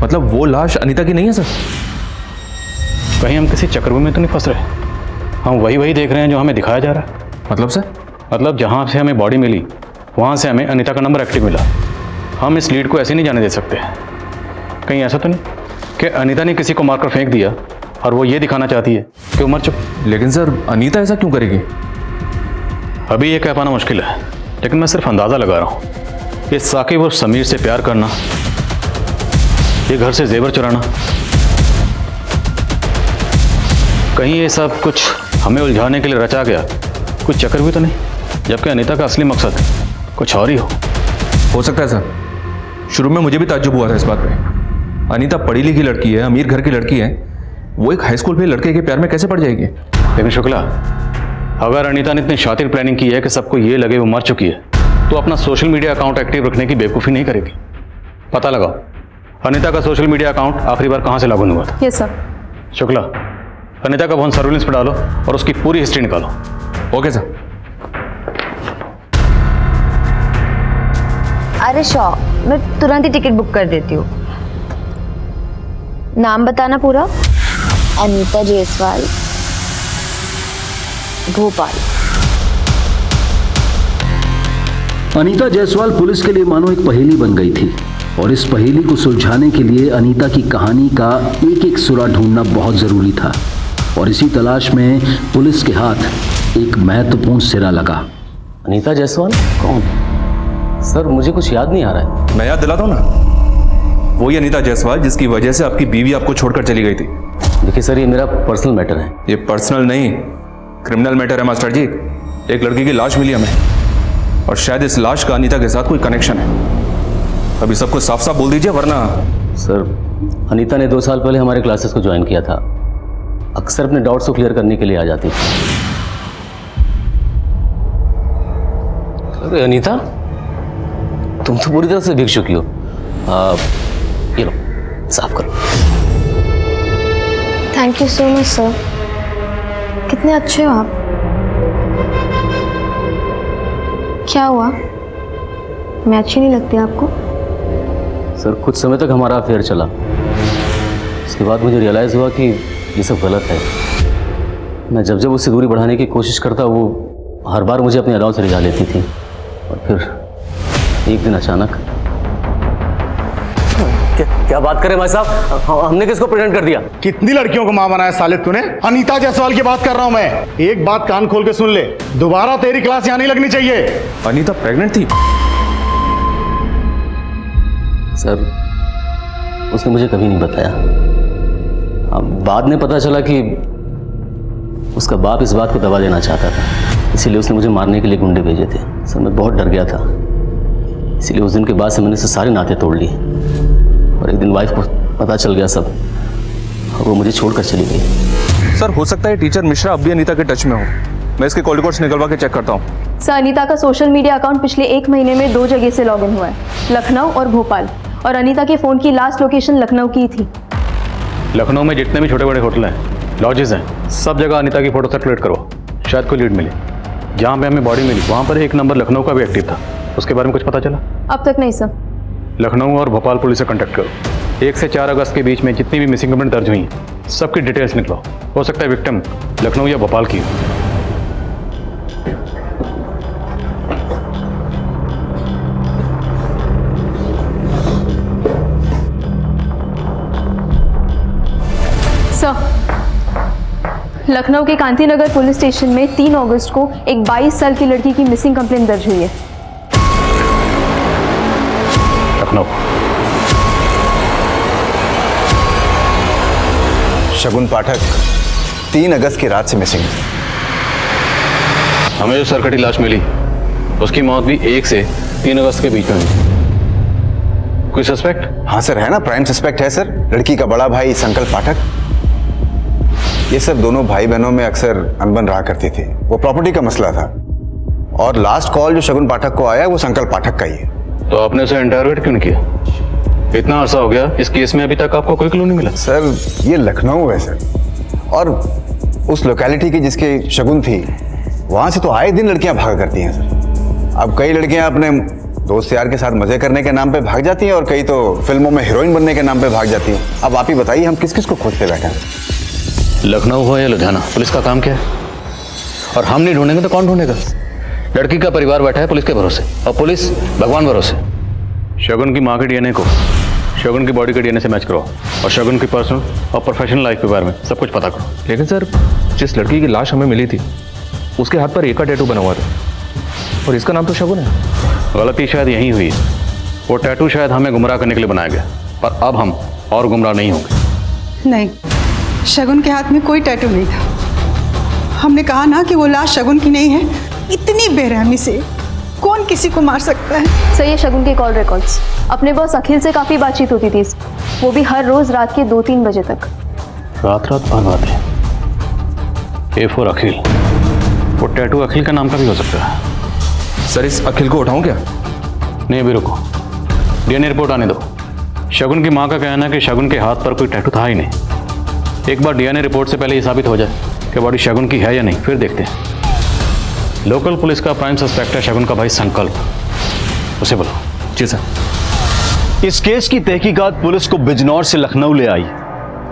मतलब वो लाश अनीता की नहीं है सर? कहीं हम किसी चक्रव्यूह में तो नहीं फंस रहे? हम वही देख रहे हैं जो हमें दिखाया जा रहा है। मतलब सर? मतलब जहाँ से हमें बॉडी मिली वहाँ से हमें अनीता का नंबर एक्टिव मिला। हम इस लीड को ऐसे नहीं जाने दे सकते। कहीं ऐसा तो नहीं कि अनीता ने किसी को मारकर फेंक दिया और वो ये दिखाना चाहती है कि वो मर चुकी? लेकिन सर अनीता ऐसा क्यों करेगी? अभी ये कह पाना मुश्किल है, लेकिन मैं सिर्फ अंदाज़ा लगा रहा हूँ। ये साकिब और समीर से प्यार करना, ये घर से जेवर चुराना, कहीं ये सब कुछ हमें उलझाने के लिए रचा गया कुछ चक्कर भी तो नहीं, जबकि अनीता का असली मकसद कुछ और ही हो सकता है सर। शुरू में मुझे भी ताज्जुब हुआ था इस बात पे। अनीता पढ़ी लिखी लड़की है, अमीर घर की लड़की है, वो एक हाई स्कूल पे लड़के के प्यार में कैसे पड़ जाएगी? लेकिन शुक्ला, अगर अनीता ने इतनी शातिर प्लानिंग की है कि सबको ये लगे वो मर चुकी है, तो अपना सोशल मीडिया अकाउंट एक्टिव रखने की बेवकूफ़ी नहीं करेगी। पता लगाओ अनीता का सोशल मीडिया अकाउंट आखिरी बार कहाँ से लॉगिन हुआ था। Yes sir. शुक्ला, अनीता का फोन सर्विलेंस पे डालो और उसकी पूरी हिस्ट्री निकालो। Okay sir. अरे शॉ, मैं तुरंत ही टिकट बुक कर देती हूँ। नाम बताना पूरा। अनीता जायसवाल, भोपाल। अनीता जायसवाल पुलिस के लिए मानो एक पहेली बन गई थी, और इस पहेली को सुलझाने के लिए अनीता की कहानी का एक एक सुरा ढूंढना बहुत जरूरी था। और इसी तलाश में पुलिस के हाथ एक महत्वपूर्ण सिरा लगा। अनीता जायसवाल कौन? सर मुझे कुछ याद नहीं आ रहा है। मैं याद दिलाता हूँ ना, वही अनीता जायसवाल जिसकी वजह से आपकी बीवी आपको छोड़कर चली गई थी। देखिए सर, ये मेरा पर्सनल मैटर है। ये पर्सनल नहीं, क्रिमिनल मैटर है मास्टर जी। एक लड़की की लाश मिली हमें, और शायद इस लाश का अनीता के साथ कोई कनेक्शन है। अभी सबको साफ साफ बोल दीजिए, वरना। सर अनीता ने 2 साल पहले हमारे क्लासेस को ज्वाइन किया था। अक्सर अपने डाउट्स को क्लियर करने के लिए आ जाती थी। अरे अनीता, तुम तो पूरी तरह से भीग चुकी हो। ये लो, साफ करो। Thank you so much sir. कितने अच्छे हो आप। क्या हुआ, मैं अच्छी नहीं लगती आपको? सर कुछ समय तक हमारा अफेयर चला, उसके बाद मुझे रियलाइज़ हुआ कि ये सब गलत है। मैं जब जब उससे दूरी बढ़ाने की कोशिश करता, वो हर बार मुझे अपने अलाव से रिझा लेती थी। और फिर एक दिन अचानक। क्या बात करें भाई साहब, हमने किसको प्रेग्नेंट कर दिया? कितनी लड़कियों को मां बनाया साले तूने? अनीता जायसवाल की बात कर रहा हूं मैं। एक बात कान खोल के सुन ले, दोबारा तेरी क्लास यहां नहीं लगनी चाहिए। अनीता प्रेग्नेंट थी? सर उसने मुझे कभी नहीं बताया। अब बाद में पता चला कि उसका बाप इस बात को दबा देना चाहता था, इसीलिए उसने मुझे मारने के लिए गुंडे भेजे थे। सर मैं बहुत डर गया था, इसीलिए उस दिन के बाद से मैंने सारे नाते तोड़ लिए। और एक दिन वाइफ को पता चल गया सब, और वो मुझे छोड़कर चली गई। सर हो सकता है टीचर मिश्रा अब भी अनीता के टच में हो। मैं इसके कॉल रिकॉर्ड्स निकलवा के चेक करता हूँ। सर अनीता का सोशल मीडिया अकाउंट पिछले 1 महीने में 2 जगह से लॉगिन हुआ है, लखनऊ और भोपाल। और अनीता के फ़ोन की लास्ट लोकेशन लखनऊ की थी। लखनऊ में जितने भी छोटे बड़े होटल हैं, लॉजेस हैं, सब जगह अनीता की फोटो सर्कुलेट करो, शायद कोई लीड मिले। जहाँ पे हमें बॉडी मिली वहाँ पर एक नंबर लखनऊ का भी एक्टिव था। उसके बारे में कुछ पता चला? अब तक नहीं सर। लखनऊ और भोपाल पुलिस से कांटेक्ट करो। 1 से 4 अगस्त के बीच में जितनी भी मिसिंग कंप्लेंट दर्ज हुई हैं, सबकी डिटेल्स निकलो। हो सकता है विक्टिम लखनऊ या भोपाल की हो। लखनऊ के कांतीनगर पुलिस स्टेशन में 3 अगस्त को एक 22 साल की लड़की की मिसिंग कंप्लेंट दर्ज हुई है। लखनऊ। शगुन पाठक 3 अगस्त की रात से मिसिंग। हमें जो सरकटी लाश मिली उसकी मौत भी 1 से 3 अगस्त के बीच में हुई। कोई सस्पेक्ट? हाँ सर, है ना, प्राइम सस्पेक्ट है सर, लड़की का बड़ा भाई संकल्प पाठक। ये सर दोनों भाई बहनों में अक्सर अनबन रहा करती थी, वो प्रॉपर्टी का मसला था। और लास्ट कॉल जो शगुन पाठक को आया वो संकल्प पाठक का ही है। तो आपने उसे इंटरोगेट क्यों नहीं किया? इतना अरसा हो गया, इस केस में अभी तक आपको कोई क्लू नहीं मिला? सर ये लखनऊ है सर, और उस लोकेलिटी की जिसकी शगुन थी वहां से तो आए दिन लड़कियां भागा करती हैं सर। अब कई लड़कियां अपने दोस्त यार के साथ मजे करने के नाम पे भाग जाती हैं और कई तो फिल्मों में हीरोइन बनने के नाम पे भाग जाती हैं। अब आप ही बताइए हम किस किस को खोजते बैठे हैं? लखनऊ हो या लुधियाना, पुलिस का काम क्या है? और हम नहीं ढूंढेंगे तो कौन ढूंढेगा? लड़की का परिवार बैठा है पुलिस के भरोसे, और पुलिस भगवान भरोसे। शगुन की माँ के डीएनए को शगुन की बॉडी के डीएनए से मैच करो, और शगुन की पर्सनल और प्रोफेशनल लाइफ के बारे में सब कुछ पता करो। लेकिन सर, जिस लड़की की लाश हमें मिली थी उसके हाथ पर एक का टैटू बना हुआ था, और इसका नाम तो शगुन है। गलती शायद यही हुई है। वो टैटू शायद हमें गुमराह करने के लिए बनाया गया, पर अब हम और गुमराह नहीं होंगे। नहीं, शगुन के हाथ में कोई टैटू नहीं था। हमने कहा ना कि वो लाश शगुन की नहीं है। इतनी बेरहमी से कौन किसी को मार सकता है? सर, ये शगुन के कॉल रिकॉर्ड्स, अपने बॉस अखिल से काफ़ी बातचीत होती थी, वो भी हर रोज़ रात के 2-3 बजे तक। रात भर बातें। A4 अखिल, वो टैटू अखिल का नाम का भी हो सकता है। सर, इस अखिल को उठाऊं क्या? नहीं, अभी रुको, डीएनए रिपोर्ट आने दो। शगुन की माँ का कहना है कि शगुन के हाथ पर कोई टैटू था ही नहीं। एक बार डीएनए रिपोर्ट से पहले ये साबित हो जाए कि बॉडी शगुन की है या नहीं, फिर देखते हैं। लोकल पुलिस का प्राइम सस्पेक्ट है शगुन का भाई संकल्प, उसे बुलाओ। जी सर। इस केस की तहकीकात पुलिस को बिजनौर से लखनऊ ले आई,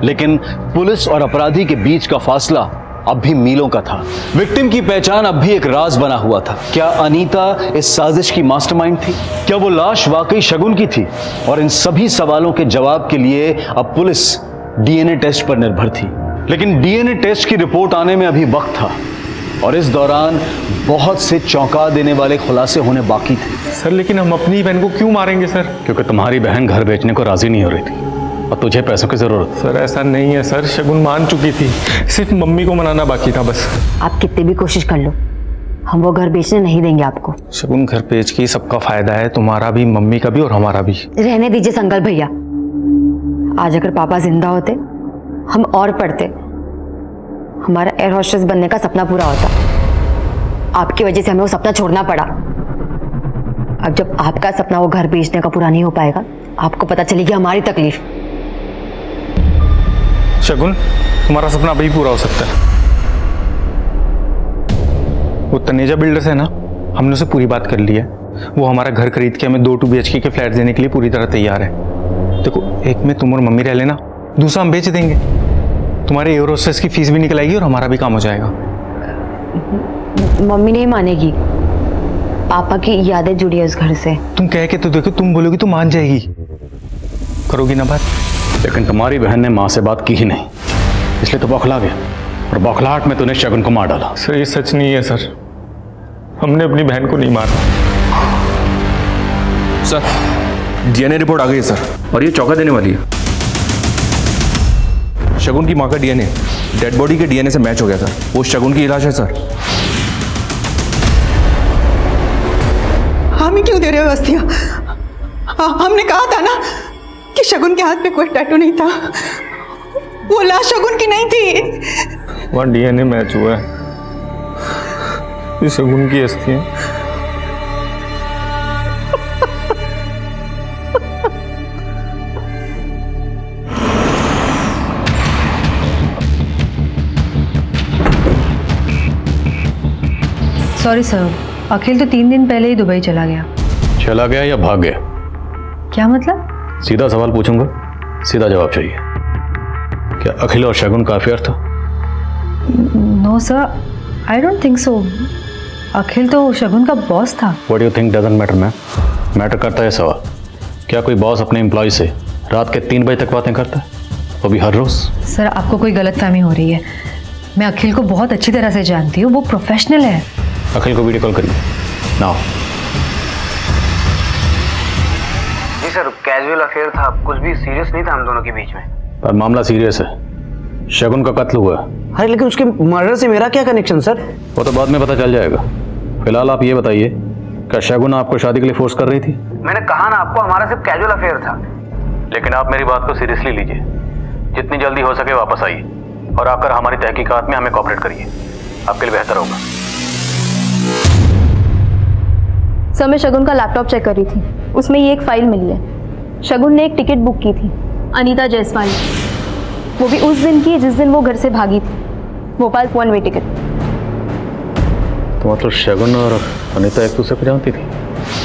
लेकिन पुलिस और अपराधी के बीच का फासला अब भी मीलों का था। विक्टिम की पहचान अब भी एक राज बना हुआ था। क्या अनीता इस साजिश की मास्टरमाइंड थी? क्या वो लाश वाकई शगुन की थी? और इन सभी सवालों के जवाब के लिए अब पुलिस डीएनए टेस्ट पर निर्भर थी। लेकिन डीएनए टेस्ट की रिपोर्ट आने में अभी वक्त था, और इस दौरान बहुत से चौंका देने वाले खुलासे होने बाकी थे। सर, लेकिन हम अपनी बहन को क्यों मारेंगे सर? क्योंकि तुम्हारी बहन घर बेचने को राजी नहीं हो रही थी, और तुझे पैसों की जरूरत। सर, ऐसा नहीं है सर, शगुन मान चुकी थी, सिर्फ मम्मी को मनाना बाकी था बस। आप कितनी भी कोशिश कर लो, हम वो घर बेचने नहीं देंगे आपको। शगुन घर बेच के सबका फायदा है, तुम्हारा भी, मम्मी का भी और हमारा भी। रहने दीजिए संकल्प भैया। आज अगर पापा जिंदा होते, हम और पढ़ते, हमारा एयर होस्टेस बनने का सपना पूरा होता। आपकी वजह से हमें वो सपना छोड़ना पड़ा। अब जब आपका सपना वो घर बेचने का पूरा नहीं हो पाएगा, आपको पता चलेगी हमारी तकलीफ। शगुन, तुम्हारा सपना अभी पूरा हो सकता है। वो तनेजा बिल्डर्स है ना, हमने उसे पूरी बात कर ली है। वो हमारा घर खरीद के हमें 2 2 BHK के फ्लैट देने के लिए पूरी तरह तैयार है। देखो, एक में तुम और मम्मी रह लेना, दूसरा हम बेच देंगे। तुम्हारे एयर होस्टेस की फीस भी निकल आएगी और हमारा भी काम हो जाएगा। मम्मी नहीं मानेगी, पापा की यादें जुड़ी है उस घर से। तुम कह के तो देखो, तुम बोलोगी तो मान जाएगी। करोगी ना बात? लेकिन तुम्हारी बहन ने माँ से बात की ही नहीं, इसलिए तो बौखला गया, और बौखलाहट में तूने शगुन को मार डाला। सर, ये सच नहीं है सर, हमने अपनी बहन को नहीं मारा। सर, डीएनए रिपोर्ट आ गई है सर, और ये चौंका देने वाली है। शगुन की माँ का डीएनए डेड बॉडी के डीएनए से मैच हो गया सर। वो शगुन की इलाज है सर। हमें क्यों दे रहे हो अस्थियां? हमने कहा था ना कि शगुन के हाथ पे कोई टैटू नहीं था। वो लाश शगुन की नहीं थी। वहाँ डीएनए मैच हुआ है, ये शगुन की अस्थियां। सॉरी सर, अखिल तो 3 दिन पहले ही दुबई चला गया। चला गया या भाग गया? क्या मतलब? सीधा सवाल पूछूंगा, सीधा जवाब चाहिए। क्या अखिल और शगुन का अफेयर था? No sir, I don't think so. Akhil तो शगुन का बॉस था। What you think doesn't matter ma'am. Matter करता है सवाल, क्या कोई बॉस अपने एम्प्लॉय से रात के 3 बजे तक बातें करता है, वो भी हर रोज? सर, आपको कोई गलतफहमी हो रही है। मैं अखिल को बहुत अच्छी तरह से जानती हूँ, वो प्रोफेशनल है। अखिल को वीडियो कॉल करिए नाउ। जी सर, कैजुअल अफेयर था, कुछ भी सीरियस नहीं था हम दोनों के बीच में। पर मामला सीरियस है, शगुन का कत्ल हुआ है। अरे लेकिन उसके मर्डर से मेरा क्या कनेक्शन सर? वो तो बाद में पता चल जाएगा। फिलहाल आप ये बताइए क्या शगुन आपको शादी के लिए फोर्स कर रही थी? मैंने कहा ना आपको, हमारा सिर्फ कैजुअल अफेयर था। लेकिन आप मेरी बात को सीरियसली लीजिए। जितनी जल्दी हो सके वापस आइए और आकर हमारी तहकीकात में हमें कोऑपरेट करिए। आपके लिए बेहतर होगा। सर, मैं शगुन का लैपटॉप चेक कर रही थी, उसमें ये एक फाइल मिली है। शगुन ने एक टिकट बुक की थी, अनीता जायसवाल, वो भी उस दिन की जिस दिन वो घर से भागी थी, भोपाल 1 वे टिकट। तो मतलब शगुन और अनीता एक दूसरे को जानती थी?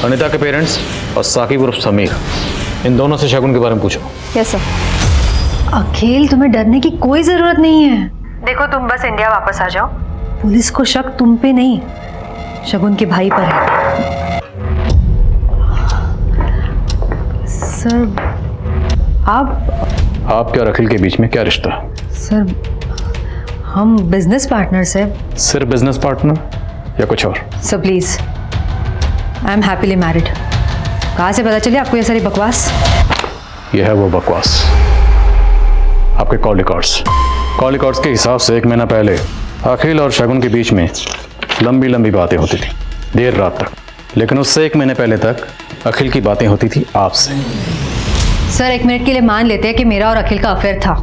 अनीता के पेरेंट्स और साकिब उर्फ समीर, इन दोनों से शगुन के बारे में पूछो। Yes sir. अखिल, तुम्हें डरने की कोई जरूरत नहीं है। देखो, तुम बस इंडिया वापस आ जाओ। पुलिस को शक तुम पे नहीं, शगुन के भाई पर है। सर, आपके और अखिल के बीच में क्या रिश्ता है? सर, हम बिजनेस पार्टनर्स हैं। सिर्फ बिजनेस पार्टनर या कुछ और? Sir please, I am happily married. कहाँ से पता चली आपको ये सारी बकवास? ये है वो बकवास। आपके कॉल रिकॉर्ड्स के हिसाब से 1 महीना पहले अखिल और शगुन के बीच में लंबी लंबी बातें होती थी, देर रात तक। लेकिन उससे 1 महीने पहले तक अखिल की बातें होती थी आपसे। सर, 1 मिनट के लिए मान लेते हैं कि मेरा और अखिल का अफेयर था,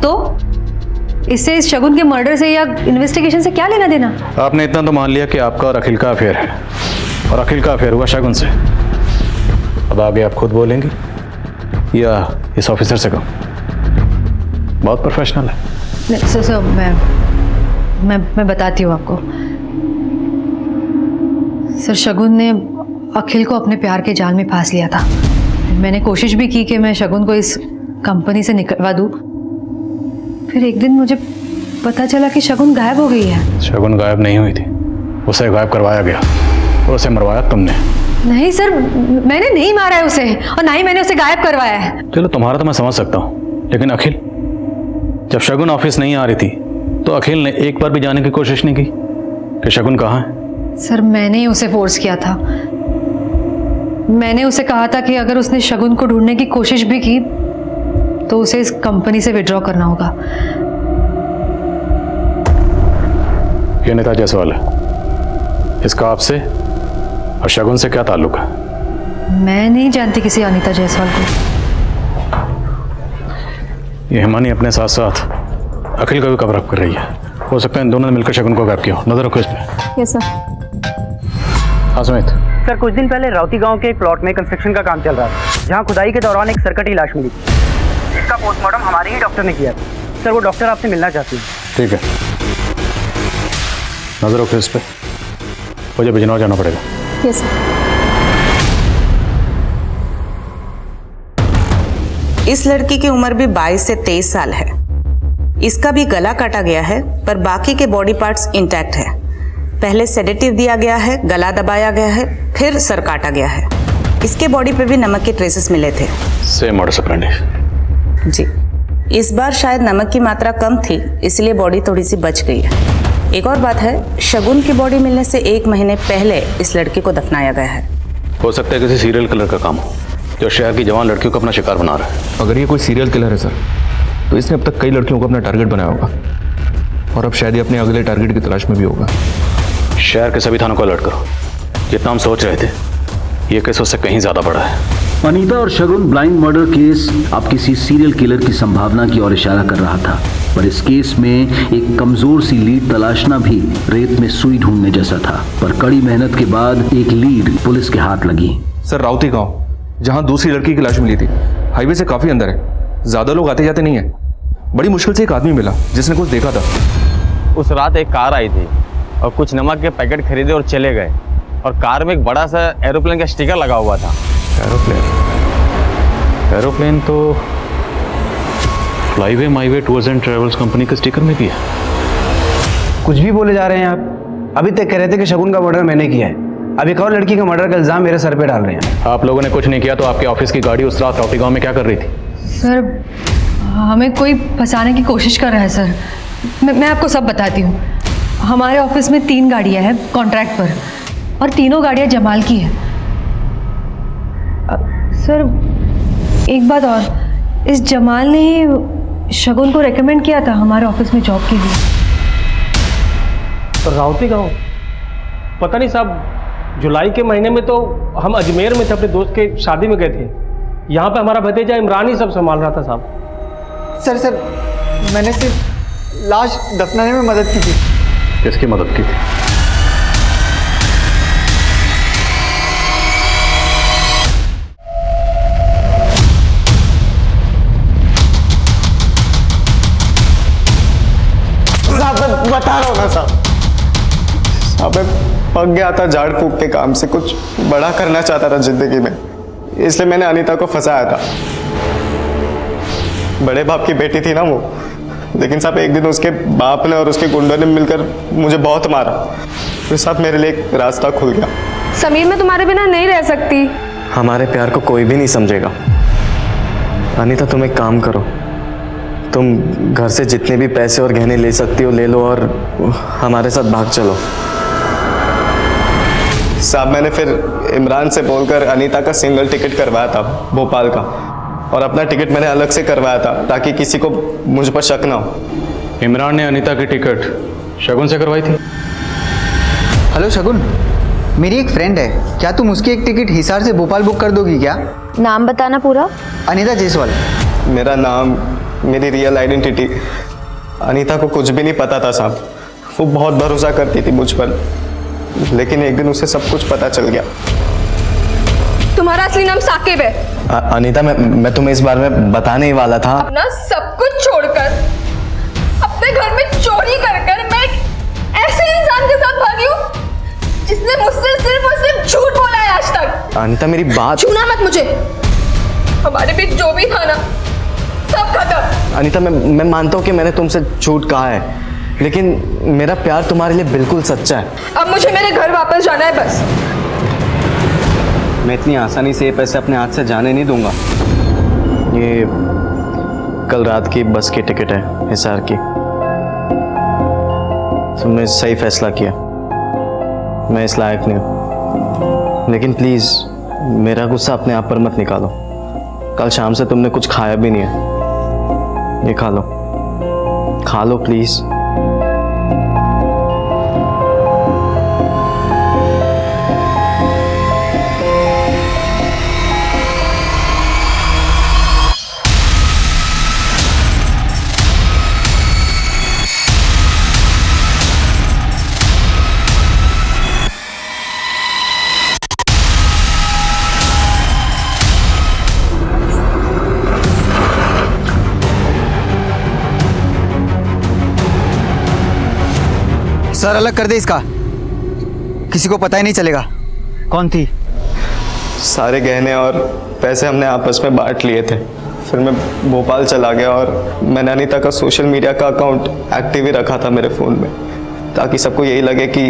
तो इससे इस शगुन के मर्डर से या इन्वेस्टिगेशन से क्या लेना देना? आपने इतना तो मान लिया कि आपका और अखिल का अफेयर है, और अखिल का अफेयर हुआ शगुन से। अब आगे आप खुद बोलेंगे या इस ऑफिसर से कहो? बहुत प्रोफेशनल है। सर, मैं बताती हूँ आपको। सर, शगुन ने अखिल को अपने प्यार के जाल में फांस लिया था। मैंने कोशिश भी की कि मैं शगुन को इस कंपनी से निकलवा दूँ। फिर एक दिन मुझे पता चला कि शगुन गायब हो गई है। शगुन गायब नहीं हुई थी, उसे गायब करवाया गया और उसे मरवाया तुमने। नहीं सर, मैंने नहीं मारा है उसे, और ना ही मैंने उसे गायब करवाया है। चलो, तुम्हारा तो मैं समझ सकता हूँ, लेकिन अखिल, जब शगुन ऑफिस नहीं आ रही थी तो अखिल ने एक बार भी जाने की कोशिश नहीं की कि शगुन कहाँ है? सर, मैंने ही उसे फोर्स किया था। मैंने उसे कहा था कि अगर उसने शगुन को ढूंढने की कोशिश भी की तो उसे इस कंपनी से विड्रॉ करना होगा। ये अनीता जायसवाल है, इसका आपसे और शगुन से क्या ताल्लुक है? मैं नहीं जानती किसी अनीता जायसवाल को। ये हिमानी अपने साथ साथ अखिल का भी कवर अप कर रही है। हो सकता है इन दोनों ने मिलकर शगुन को गायब किया। नजर रखो इस पे। Yes sir. हाँ सुमित। सर, कुछ दिन पहले राउती गांव के एक प्लॉट में कंस्ट्रक्शन का काम चल रहा था, जहां खुदाई के दौरान एक सरकटी लाश मिली। इसका पोस्टमार्टम हमारे ही डॉक्टर ने किया था। सर, वो डॉक्टर आपसे मिलना चाहती है। ठीक है, नजर रखो इस पे। मुझे बिजनौर जाना पड़ेगा। Yes sir. इस लड़की की उम्र भी 22 से 23 साल है। इसका भी गला काटा गया है, पर बाकी के बॉडी पार्ट्स इंटैक्ट है। पहले सेडेटिव दिया गया है, गला दबाया गया है, फिर सर काटा गया है। इसके बॉडी पे भी नमक के ट्रेसेस मिले थे। Same modus operandi. जी, इस बार शायद नमक की मात्रा कम थी, इसलिए बॉडी थोड़ी सी बच गई है। एक और बात है, शगुन की बॉडी मिलने से 1 महीने पहले इस लड़की को दफनाया गया है। हो सकता है किसी सीरियल किलर का काम हो, जो शहर की जवान लड़कियों को अपना शिकार बना रहा है। अगर ये कोई सीरियल किलर है सर, तो इसने अब तक कई लड़कियों को अपना टारगेट बनाया होगा, और अब शायद ये अपने अगले टारगेट की तलाश में भी होगा। शहर के सभी थानों को अलर्ट करो। जितना हम सोच रहे थे, ये केस उससे कहीं ज्यादा बड़ा है। अनीता और शगुन ब्लाइंड मर्डर केस अब किसी सीरियल किलर की संभावना की ओर इशारा कर रहा था, पर इस केस में एक कमजोर सी लीड तलाशना भी रेत में सुई ढूंढने जैसा था। पर कड़ी मेहनत के बाद एक लीड पुलिस के हाथ लगी। सर, राउती गांव, जहां दूसरी लड़की की लाश मिली थी, हाईवे से काफी अंदर है। ज्यादा लोग आते जाते नहीं है। बड़ी मुश्किल से एक आदमी मिला जिसने कुछ देखा था। उस रात एक कार आई थी और कुछ नमक के पैकेट खरीदे और चले गए, और कार में एक बड़ा सा एरोप्लेन का स्टिकर लगा हुआ था। एरोप्लेन तो Flyway Myway Tours and Travels company के स्टिकर में भी है। कुछ भी बोले जा रहे हैं आप। अभी तक कह रहे थे कि शगुन का मर्डर मैंने किया है, अब एक और लड़की का मर्डर का इल्जाम मेरे सर पे डाल रहे हैं। आप लोगों ने कुछ नहीं किया तो आपके ऑफिस की गाड़ी उस रात राउती गांव में क्या कर रही थी? सर, हमें कोई फंसाने की कोशिश कर रहा है सर। मैं आपको सब बताती हूँ। हमारे ऑफिस में 3 गाड़ियाँ हैं कॉन्ट्रैक्ट पर, और तीनों गाड़ियाँ जमाल की हैं। सर, एक बात और, इस जमाल ने ही शगुन को रेकमेंड किया था हमारे ऑफिस में जॉब के लिए। तो राउती गाँव, पता नहीं साहब, जुलाई के महीने में तो हम अजमेर में थे, अपने दोस्त के शादी में गए थे। यहाँ पे हमारा भतीजा इमरान ही सब संभाल रहा था साहब। सर मैंने सिर्फ लाश दफनाने में मदद की थी। किसकी मदद की थी? साहब मैं बता रहा हूँ ना साहब मैं पक गया था झाड़ फूक के काम से, कुछ बड़ा करना चाहता था जिंदगी में, इसलिए मैंने अनीता को फंसाया था। बड़े बाप की बेटी थी ना वो, लेकिन साहब एक दिन उसके बाप ने और उसके गुंडों ने मिलकर मुझे बहुत मारा। फिर साहब मेरे लिए एक रास्ता खुल गया। समीर मैं तुम्हारे बिना नहीं रह सकती। हमारे प्यार को कोई भी नहीं समझेगा। अनीता तुम एक काम करो, तुम घर से जितने भी पैसे और गहने ले सकती हो ले लो और हमारे साथ भाग चलो। साहब मैंने फिर इमरान से बोलकर अनीता का सिंगल टिकट करवाया था भोपाल का, और अपना टिकट मैंने अलग से करवाया था ताकि किसी को मुझ पर शक ना हो। इमरान ने अनीता की टिकट शगुन से करवाई थी? हेलो शगुन, मेरी एक फ्रेंड है, क्या तुम उसकी एक टिकट हिसार से भोपाल बुक कर दोगी क्या? नाम बताना पूरा। अनीता जायसवाल। मेरा नाम, मेरी रियल आइडेंटिटी, अनीता को कुछ भी नहीं पता था साहब। वो बहुत भरोसा करती थी मुझ पर, लेकिन एक दिन उसे सब कुछ पता चल गया। तुम्हारा असली नाम साकिब है। अनीता मैं तुम्हें इस बारे में बताने ही वाला था। अपना सब कुछ छोड़कर अपने घर में चोरी कर मैं एक ऐसे इंसान के साथ भागी हूँ जिसने मुझसे सिर्फ और सिर्फ झूठ बोला है आज तक। अनीता मेरी बात। छूना मत मुझे, हमारे बीच जो भी था ना सब खत्म। अनीता मैं मानता हूँ कि मैंने तुमसे झूठ कहा है, लेकिन मेरा प्यार तुम्हारे लिए बिल्कुल सच्चा है। अब मुझे मेरे घर वापस जाना है बस। मैं इतनी आसानी से ये पैसे अपने हाथ से जाने नहीं दूंगा। ये कल रात की बस की टिकट है हिसार की। तुमने सही फैसला किया, मैं इस लायक नहीं हूँ, लेकिन प्लीज़ मेरा गुस्सा अपने आप पर मत निकालो। कल शाम से तुमने कुछ खाया भी नहीं है, ये खा लो प्लीज़। सर अलग कर दे इसका, किसी को पता ही नहीं चलेगा कौन थी। सारे गहने और पैसे हमने आपस में बांट लिए थे। फिर मैं भोपाल चला गया और मैंने अनीता का सोशल मीडिया का अकाउंट एक्टिव ही रखा था मेरे फ़ोन में, ताकि सबको यही लगे कि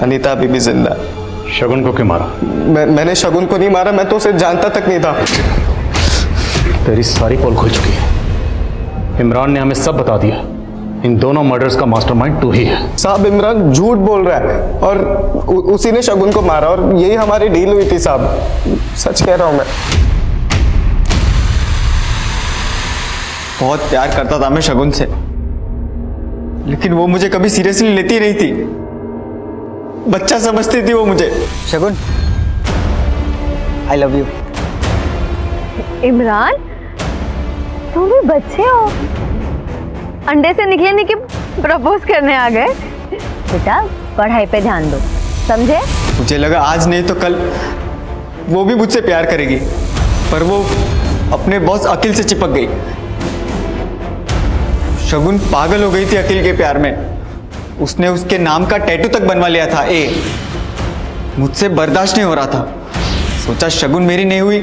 अनीता अभी भी जिंदा है। शगुन को क्यों मारा? मैंने शगुन को नहीं मारा, मैं तो उसे जानता तक नहीं था। तेरी सारी पोल खुल चुकी है। इमरान ने हमें सब बता दिया। इन दोनों मर्डर्स का मास्टरमाइंड तू ही है। साहब इमरान झूठ बोल रहा है और उसी ने शगुन को मारा और यही हमारी डील हुई थी साहब, सच कह रहा हूं मैं। बहुत प्यार करता था मैं शगुन से, लेकिन वो मुझे कभी सीरियसली लेती नहीं थी, बच्चा समझती थी वो मुझे। शगुन आई लव यू। इमरान तुम भी बच्चे हो, अंडे से निकले नहीं कि प्रपोज करने आ गए। बेटा पढ़ाई पे ध्यान दो, समझे? मुझे लगा आज नहीं तो कल वो भी मुझसे प्यार करेगी, पर वो अपने बॉस अखिल से चिपक गई। शगुन पागल हो गई थी अखिल के प्यार में, उसने उसके नाम का टैटू तक बनवा लिया था। मुझसे बर्दाश्त नहीं हो रहा था, सोचा शगुन मेरी नहीं हुई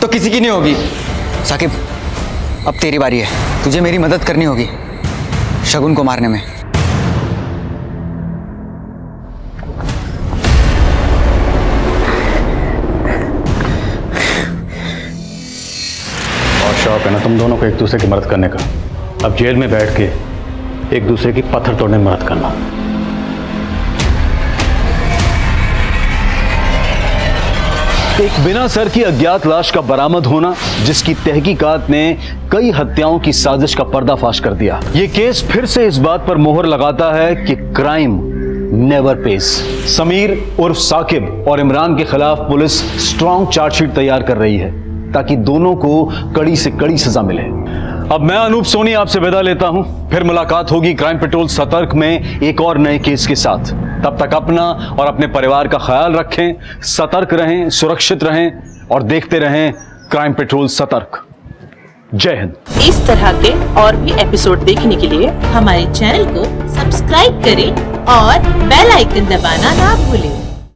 तो किसी की नहीं होगी। साकिब अब तेरी बारी है, तुझे मेरी मदद करनी होगी शगुन को मारने में। और शौक है ना तुम दोनों को एक दूसरे की मदद करने का। अब जेल में बैठ के एक दूसरे की पत्थर तोड़ने में मदद करना। एक बिना सर की अज्ञात लाश का बरामद होना, जिसकी तहकीकात ने कई हत्याओं की साजिश का पर्दाफाश कर दिया। ये केस फिर से इस बात पर मोहर लगाता है कि क्राइम नेवर पेज। समीर उर्फ साकिब और इमरान के खिलाफ पुलिस स्ट्रॉन्ग चार्जशीट तैयार कर रही है ताकि दोनों को कड़ी से कड़ी सजा मिले। अब मैं अनूप सोनी आपसे विदा लेता हूं, फिर मुलाकात होगी क्राइम पेट्रोल सतर्क में एक और नए केस के साथ। तब तक अपना और अपने परिवार का ख्याल रखें, सतर्क रहें, सुरक्षित रहें और देखते रहें क्राइम पेट्रोल सतर्क। जय हिंद। इस तरह के और भी एपिसोड देखने के लिए हमारे चैनल को सब्सक्राइब करें और बेल आइकन दबाना ना भूलें।